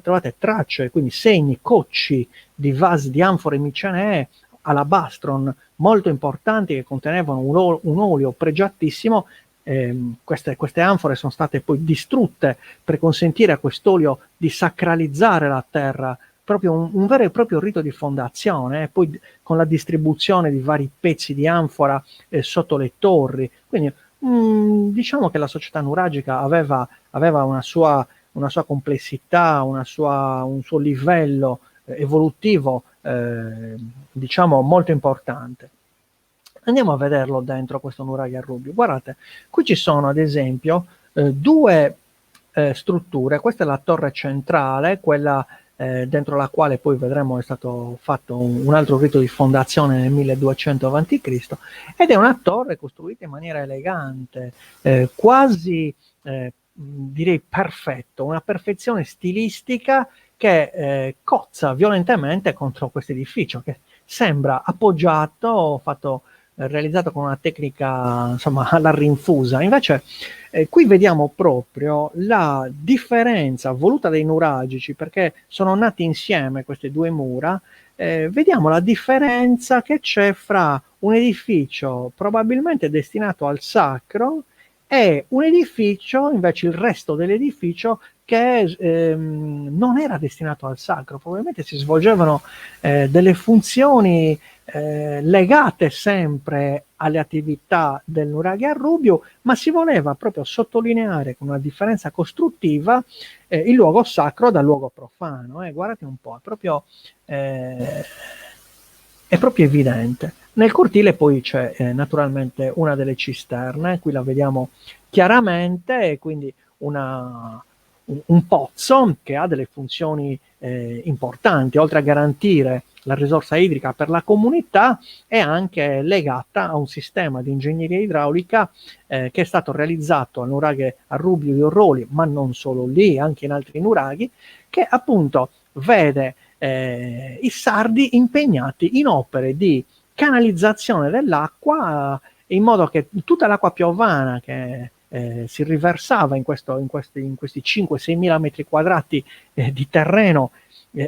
trovate tracce, quindi segni, cocci di vasi, di anfore micenee alabastron molto importanti che contenevano un olio pregiatissimo. Queste anfore sono state poi distrutte per consentire a quest'olio di sacralizzare la terra, proprio un vero e proprio rito di fondazione, poi con la distribuzione di vari pezzi di anfora sotto le torri. Quindi diciamo che la società nuragica aveva una sua complessità, un suo livello evolutivo, diciamo, molto importante. Andiamo a vederlo dentro questo nuraghe a Rubio. Guardate, qui ci sono ad esempio due strutture. Questa è la torre centrale, quella dentro la quale poi vedremo è stato fatto un altro rito di fondazione nel 1200 a.C. ed è una torre costruita in maniera elegante, quasi direi perfetto, una perfezione stilistica che cozza violentemente contro questo edificio, che sembra appoggiato, realizzato con una tecnica insomma alla rinfusa. Invece qui vediamo proprio la differenza voluta dai nuragici, perché sono nati insieme queste due mura. Vediamo la differenza che c'è fra un edificio probabilmente destinato al sacro e un edificio, invece il resto dell'edificio, che non era destinato al sacro. Probabilmente si svolgevano delle funzioni legate sempre alle attività del nuraghe a Rubio, ma si voleva proprio sottolineare con una differenza costruttiva il luogo sacro dal luogo profano. Guardate un po', è proprio evidente. Nel cortile poi c'è naturalmente una delle cisterne, qui la vediamo chiaramente, e quindi un pozzo che ha delle funzioni importanti, oltre a garantire la risorsa idrica per la comunità, è anche legata a un sistema di ingegneria idraulica che è stato realizzato al nuraghe a Rubio di Orroli, ma non solo lì, anche in altri nuraghi, che appunto vede i sardi impegnati in opere di canalizzazione dell'acqua, in modo che tutta l'acqua piovana che si riversava in questi 5-6 mila metri quadrati di terreno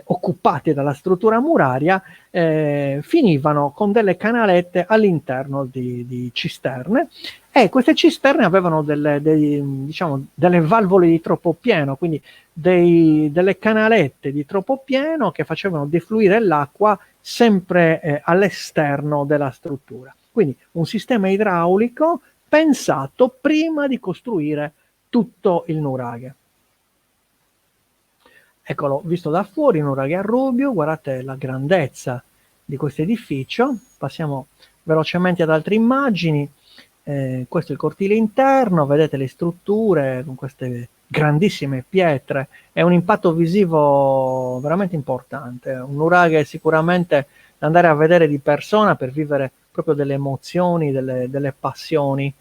occupati dalla struttura muraria, finivano con delle canalette all'interno di cisterne, e queste cisterne avevano delle valvole di troppo pieno, quindi delle canalette di troppo pieno che facevano defluire l'acqua sempre all'esterno della struttura. Quindi un sistema idraulico pensato prima di costruire tutto il nuraghe. Eccolo, visto da fuori, nuraghe a Rubio, guardate la grandezza di questo edificio. Passiamo velocemente ad altre immagini. Questo è il cortile interno, vedete le strutture con queste grandissime pietre. È un impatto visivo veramente importante. Un nuraghe sicuramente da andare a vedere di persona per vivere proprio delle emozioni, delle passioni.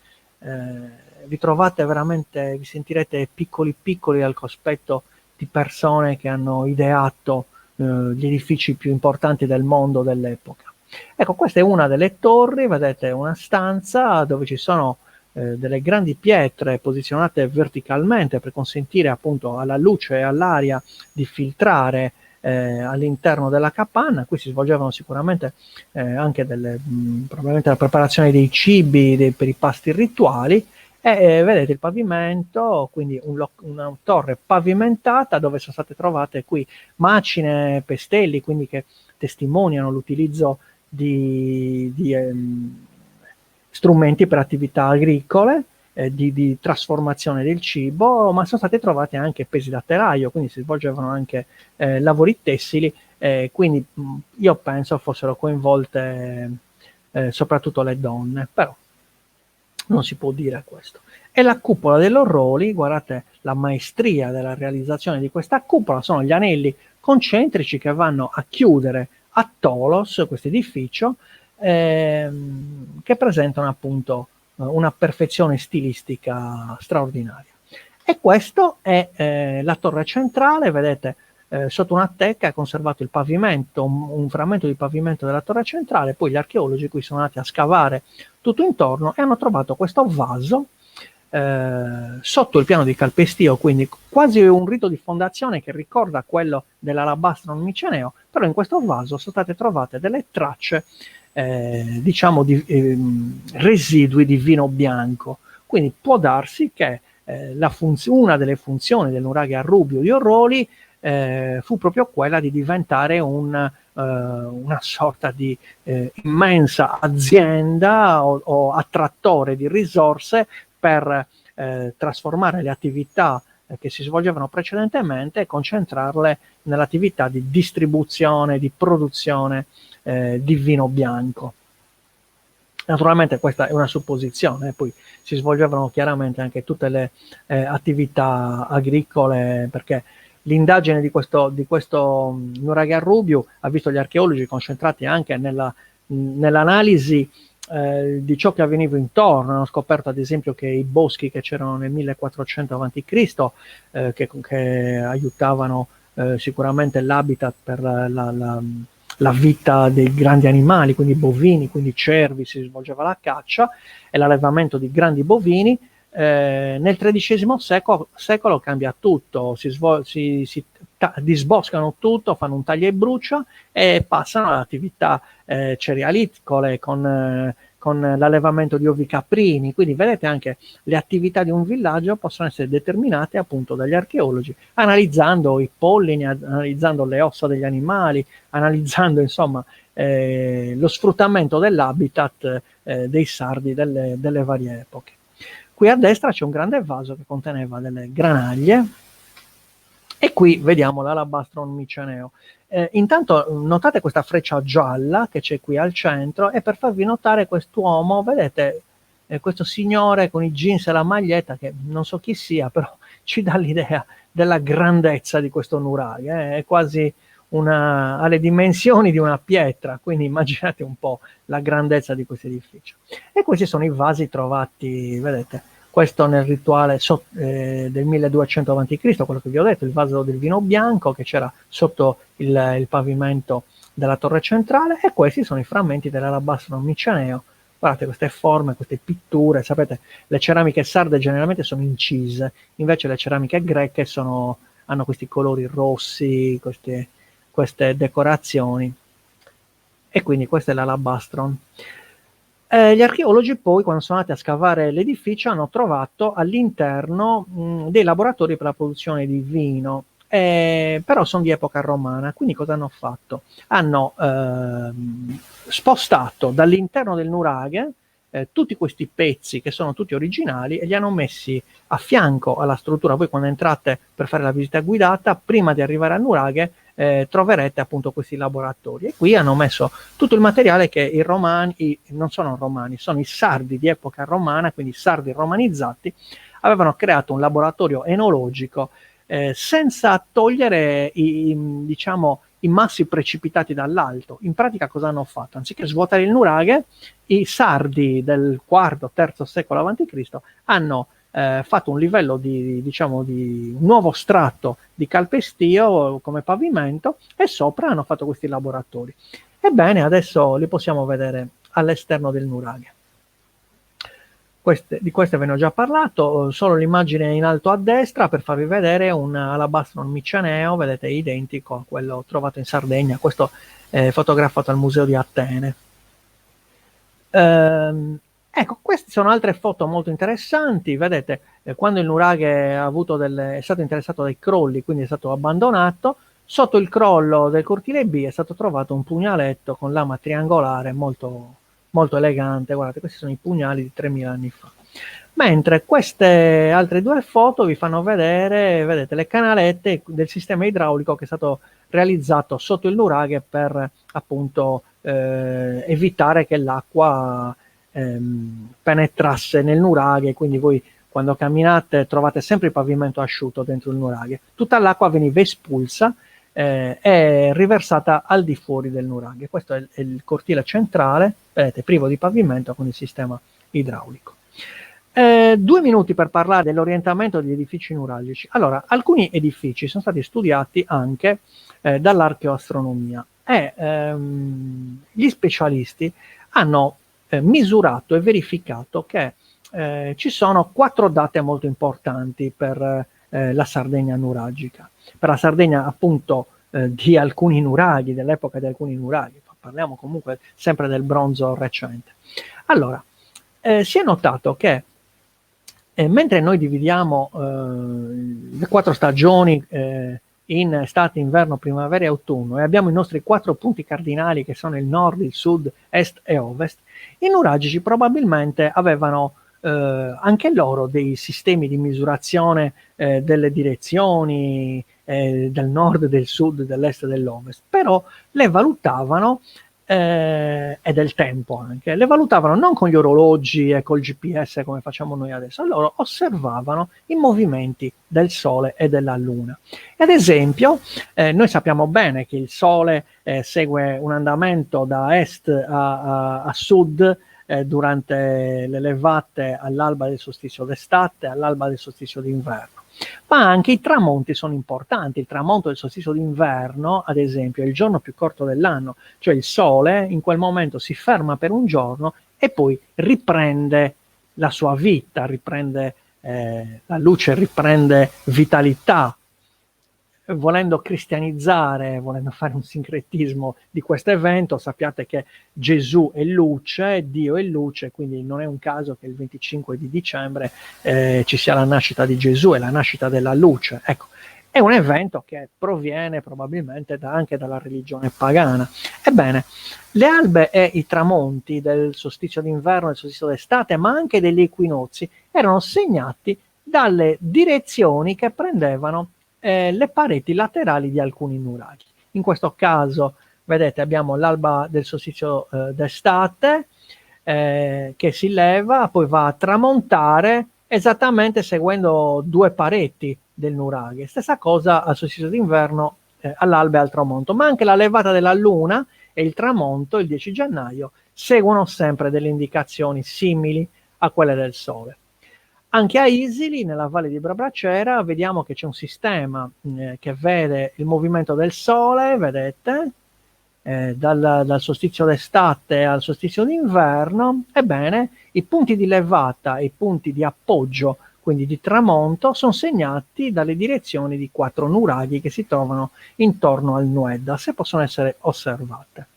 Vi trovate veramente, vi sentirete piccoli al cospetto di persone che hanno ideato gli edifici più importanti del mondo dell'epoca. Ecco, questa è una delle torri, vedete una stanza dove ci sono delle grandi pietre posizionate verticalmente per consentire appunto alla luce e all'aria di filtrare all'interno della capanna. Qui si svolgevano sicuramente anche probabilmente la preparazione dei cibi per i pasti rituali. Vedete il pavimento, quindi una torre pavimentata dove sono state trovate qui macine, pestelli, quindi che testimoniano l'utilizzo di strumenti per attività agricole, di trasformazione del cibo, ma sono state trovate anche pesi da telaio, quindi si svolgevano anche lavori tessili, quindi io penso fossero coinvolte soprattutto le donne, però non si può dire questo. E la cupola dell'Orroli, guardate la maestria della realizzazione di questa cupola, sono gli anelli concentrici che vanno a chiudere a Tolos questo edificio, che presentano appunto una perfezione stilistica straordinaria. E questo è la torre centrale, vedete sotto una teca è conservato il pavimento, un frammento di pavimento della torre centrale. Poi gli archeologi qui sono andati a scavare tutto intorno e hanno trovato questo vaso sotto il piano di calpestio, quindi quasi un rito di fondazione che ricorda quello dell'alabastro miceneo, però in questo vaso sono state trovate delle tracce, diciamo, di residui di vino bianco. Quindi può darsi che una delle funzioni del nuraghe a Rubiu di Orroli fu proprio quella di diventare una sorta di immensa azienda o attrattore di risorse per trasformare le attività che si svolgevano precedentemente e concentrarle nell'attività di distribuzione, di produzione di vino bianco. Naturalmente questa è una supposizione, poi si svolgevano chiaramente anche tutte le attività agricole, perché l'indagine di questo nuraghe a Rubiu ha visto gli archeologi concentrati anche nell'analisi di ciò che avveniva intorno. Hanno scoperto ad esempio che i boschi che c'erano nel 1400 a.C., che aiutavano sicuramente l'habitat per la vita dei grandi animali, quindi bovini, quindi cervi, si svolgeva la caccia e l'allevamento di grandi bovini. Nel XIII secolo cambia tutto, si disboscano tutto, fanno un taglia e brucia e passano all'attività cerealicole con l'allevamento di ovi caprini. Quindi vedete, anche le attività di un villaggio possono essere determinate appunto dagli archeologi, analizzando i pollini, analizzando le ossa degli animali, analizzando insomma lo sfruttamento dell'habitat dei sardi delle varie epoche. Qui a destra c'è un grande vaso che conteneva delle granaglie e qui vediamo l'alabastro miceneo. Intanto notate questa freccia gialla che c'è qui al centro, e per farvi notare quest'uomo, vedete questo signore con i jeans e la maglietta, che non so chi sia, però ci dà l'idea della grandezza di questo nuraghe, è quasi ha le dimensioni di una pietra, quindi immaginate un po' la grandezza di questo edificio. E questi sono i vasi trovati, vedete, questo nel rituale del 1200 a.C., quello che vi ho detto, il vaso del vino bianco che c'era sotto il pavimento della torre centrale, e questi sono i frammenti dell'alabastro miceneo. Guardate queste forme, queste pitture. Sapete, le ceramiche sarde generalmente sono incise, invece le ceramiche greche hanno questi colori rossi, queste decorazioni, e quindi questo è l'alabastron. Gli archeologi poi, quando sono andati a scavare l'edificio, hanno trovato all'interno dei laboratori per la produzione di vino, però sono di epoca romana. Quindi cosa hanno fatto? Hanno spostato dall'interno del nuraghe tutti questi pezzi che sono tutti originali e li hanno messi a fianco alla struttura. Voi quando entrate per fare la visita guidata, prima di arrivare al nuraghe, troverete appunto questi laboratori, e qui hanno messo tutto il materiale che i romani, non sono romani, sono i sardi di epoca romana, quindi sardi romanizzati, avevano creato un laboratorio enologico senza togliere diciamo, i massi precipitati dall'alto. In pratica cosa hanno fatto? Anziché svuotare il nuraghe, i sardi del IV-III secolo a.C. hanno fatto un livello diciamo, di un nuovo strato di calpestio come pavimento, e sopra hanno fatto questi laboratori. Ebbene, adesso li possiamo vedere all'esterno del nuraghe. Di queste ve ne ho già parlato, solo l'immagine in alto a destra per farvi vedere un alabastro miceneo, vedete, identico a quello trovato in Sardegna. Questo è fotografato al Museo di Atene. Ecco, queste sono altre foto molto interessanti. Vedete, quando il nuraghe è stato interessato dai crolli, quindi è stato abbandonato, sotto il crollo del cortile B è stato trovato un pugnaletto con lama triangolare molto, molto elegante. Guardate, questi sono i pugnali di 3000 anni fa. Mentre queste altre due foto vi fanno vedere, vedete, le canalette del sistema idraulico che è stato realizzato sotto il nuraghe per appunto evitare che l'acqua penetrasse nel nuraghe. Quindi voi quando camminate trovate sempre il pavimento asciutto dentro il nuraghe. Tutta l'acqua veniva espulsa e riversata al di fuori del nuraghe. Questo è il cortile centrale, vedete, privo di pavimento con il sistema idraulico. 2 minuti per parlare dell'orientamento degli edifici nuralgici. Allora, alcuni edifici sono stati studiati anche dall'archeoastronomia e gli specialisti hanno misurato e verificato che ci sono 4 date molto importanti per la Sardegna nuralgica. Per la Sardegna, appunto, di alcuni nuraghi, dell'epoca di alcuni nuraghi, parliamo comunque sempre del bronzo recente. Allora, si è notato che mentre noi dividiamo le 4 stagioni in estate, inverno, primavera e autunno, e abbiamo i nostri 4 punti cardinali che sono il nord, il sud, est e ovest, i nuragici probabilmente avevano anche loro dei sistemi di misurazione delle direzioni del nord, del sud, dell'est e dell'ovest, però le valutavano e del tempo anche, le valutavano non con gli orologi e col GPS come facciamo noi adesso, loro osservavano i movimenti del Sole e della Luna. Ad esempio, noi sappiamo bene che il Sole segue un andamento da est a sud durante le levate all'alba del solstizio d'estate, all'alba del solstizio d'inverno. Ma anche i tramonti sono importanti. Il tramonto del solstizio d'inverno, ad esempio, è il giorno più corto dell'anno, cioè il Sole in quel momento si ferma per un giorno e poi riprende la sua vita, riprende la luce, riprende vitalità. Volendo cristianizzare, volendo fare un sincretismo di questo evento, sappiate che Gesù è luce, Dio è luce, quindi non è un caso che il 25 di dicembre ci sia la nascita di Gesù, è la nascita della luce. Ecco, è un evento che proviene probabilmente anche dalla religione pagana. Ebbene, le albe e i tramonti del solstizio d'inverno e del solstizio d'estate, ma anche degli equinozi, erano segnati dalle direzioni che prendevano le pareti laterali di alcuni nuraghi. In questo caso, vedete, abbiamo l'alba del solstizio d'estate che si leva, poi va a tramontare esattamente seguendo 2 pareti del nuraghe. Stessa cosa al solstizio d'inverno, all'alba e al tramonto, ma anche la levata della Luna e il tramonto, il 10 gennaio, seguono sempre delle indicazioni simili a quelle del Sole. Anche a Isili, nella valle di Brabracera, vediamo che c'è un sistema che vede il movimento del Sole, vedete, dal solstizio d'estate al solstizio d'inverno. Ebbene, i punti di levata e i punti di appoggio, quindi di tramonto, sono segnati dalle direzioni di 4 nuraghi che si trovano intorno al Nueddas e possono essere osservate.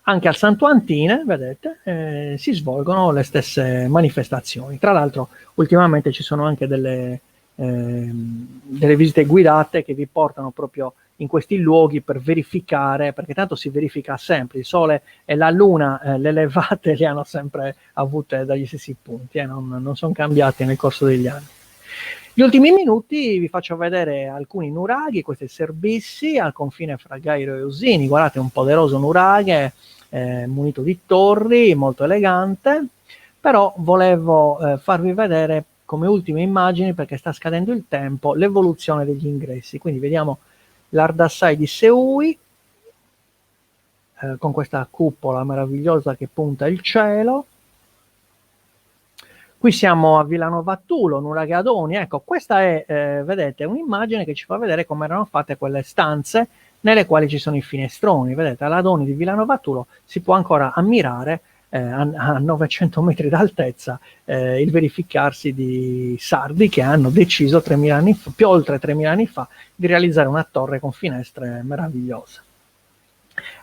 Anche al Santo Antine, vedete, si svolgono le stesse manifestazioni. Tra l'altro, ultimamente ci sono anche delle visite guidate che vi portano proprio in questi luoghi per verificare, perché tanto si verifica sempre, il Sole e la Luna, le levate le hanno sempre avute dagli stessi punti, non sono cambiati nel corso degli anni. Gli ultimi minuti vi faccio vedere alcuni nuraghi. Questo è il Serbissi, al confine fra Gairo e Usini. Guardate, un poderoso nuraghe munito di torri, molto elegante, però volevo farvi vedere come ultime immagini, perché sta scadendo il tempo, l'evoluzione degli ingressi. Quindi vediamo l'Ardassai di Seui con questa cupola meravigliosa che punta il cielo. Qui siamo a Villanova Tulo, nuraghe Adoni. Ecco, questa è, vedete, un'immagine che ci fa vedere come erano fatte quelle stanze nelle quali ci sono i finestroni. Vedete, all'Adoni di Villanova Tulo si può ancora ammirare a 900 metri d'altezza il verificarsi di sardi che hanno deciso 3.000 anni fa, più oltre 3.000 anni fa, di realizzare una torre con finestre meravigliose.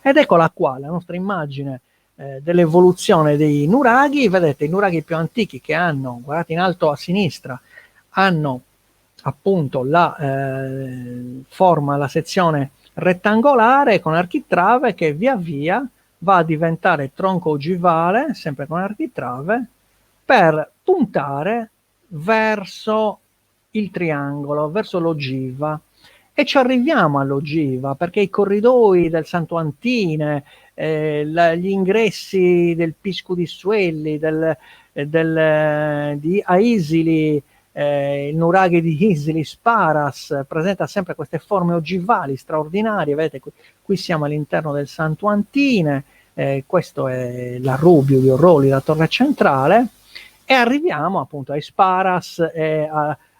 Ed eccola qua, la nostra immagine dell'evoluzione dei nuraghi. Vedete, i nuraghi più antichi che hanno, guardate in alto a sinistra, hanno appunto la forma, la sezione rettangolare con architrave che via via va a diventare tronco ogivale, sempre con architrave, per puntare verso il triangolo, verso l'ogiva. E ci arriviamo all'ogiva perché i corridoi del Santo Antine, gli ingressi del Pisco di Suelli, di Aisili, il nuraghe di Isili, Sparas, presenta sempre queste forme ogivali straordinarie. Vedete, qui siamo all'interno del Santo Antine, questo è la Rubiu di Orroli, la torre centrale, E arriviamo appunto ai Sparas e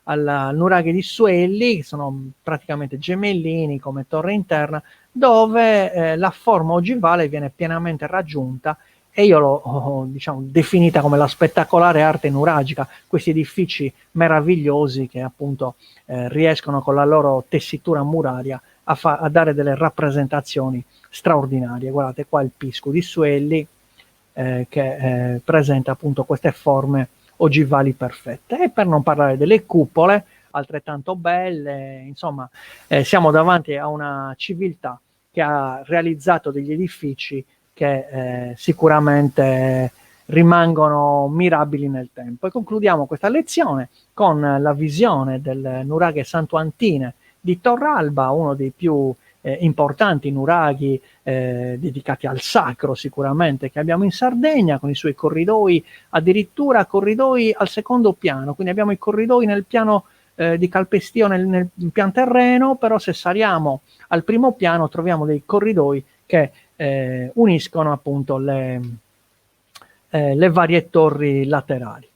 al nuraghe di Suelli, che sono praticamente gemellini come torre interna, dove la forma ogivale viene pienamente raggiunta, e io l'ho diciamo, definita come la spettacolare arte nuragica, questi edifici meravigliosi che appunto riescono con la loro tessitura muraria a dare delle rappresentazioni straordinarie. Guardate qua il Pisco di Suelli, che presenta appunto queste forme ogivali perfette. E per non parlare delle cupole, altrettanto belle, insomma, siamo davanti a una civiltà che ha realizzato degli edifici che sicuramente rimangono mirabili nel tempo. E concludiamo questa lezione con la visione del nuraghe Santo Antine di Torralba, uno dei più importanti nuraghi dedicati al sacro sicuramente che abbiamo in Sardegna, con i suoi corridoi, addirittura corridoi al secondo piano, quindi abbiamo i corridoi nel piano di calpestio nel pian terreno, però se saliamo al primo piano troviamo dei corridoi che uniscono appunto le varie torri laterali.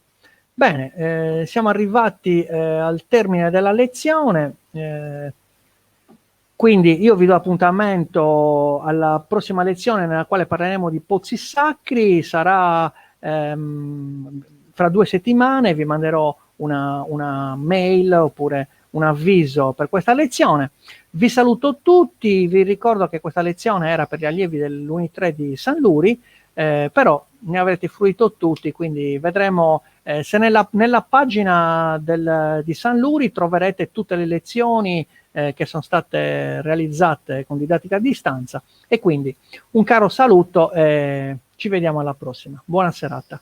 Bene, siamo arrivati al termine della lezione, quindi io vi do appuntamento alla prossima lezione nella quale parleremo di pozzi sacri, sarà fra 2 settimane, vi manderò una mail oppure un avviso per questa lezione. Vi saluto tutti, vi ricordo che questa lezione era per gli allievi dell'Uni 3 di San Luri, però ne avrete fruito tutti, quindi vedremo se nella pagina di San Luri troverete tutte le lezioni che sono state realizzate con didattica a distanza. E quindi un caro saluto e ci vediamo alla prossima. Buona serata.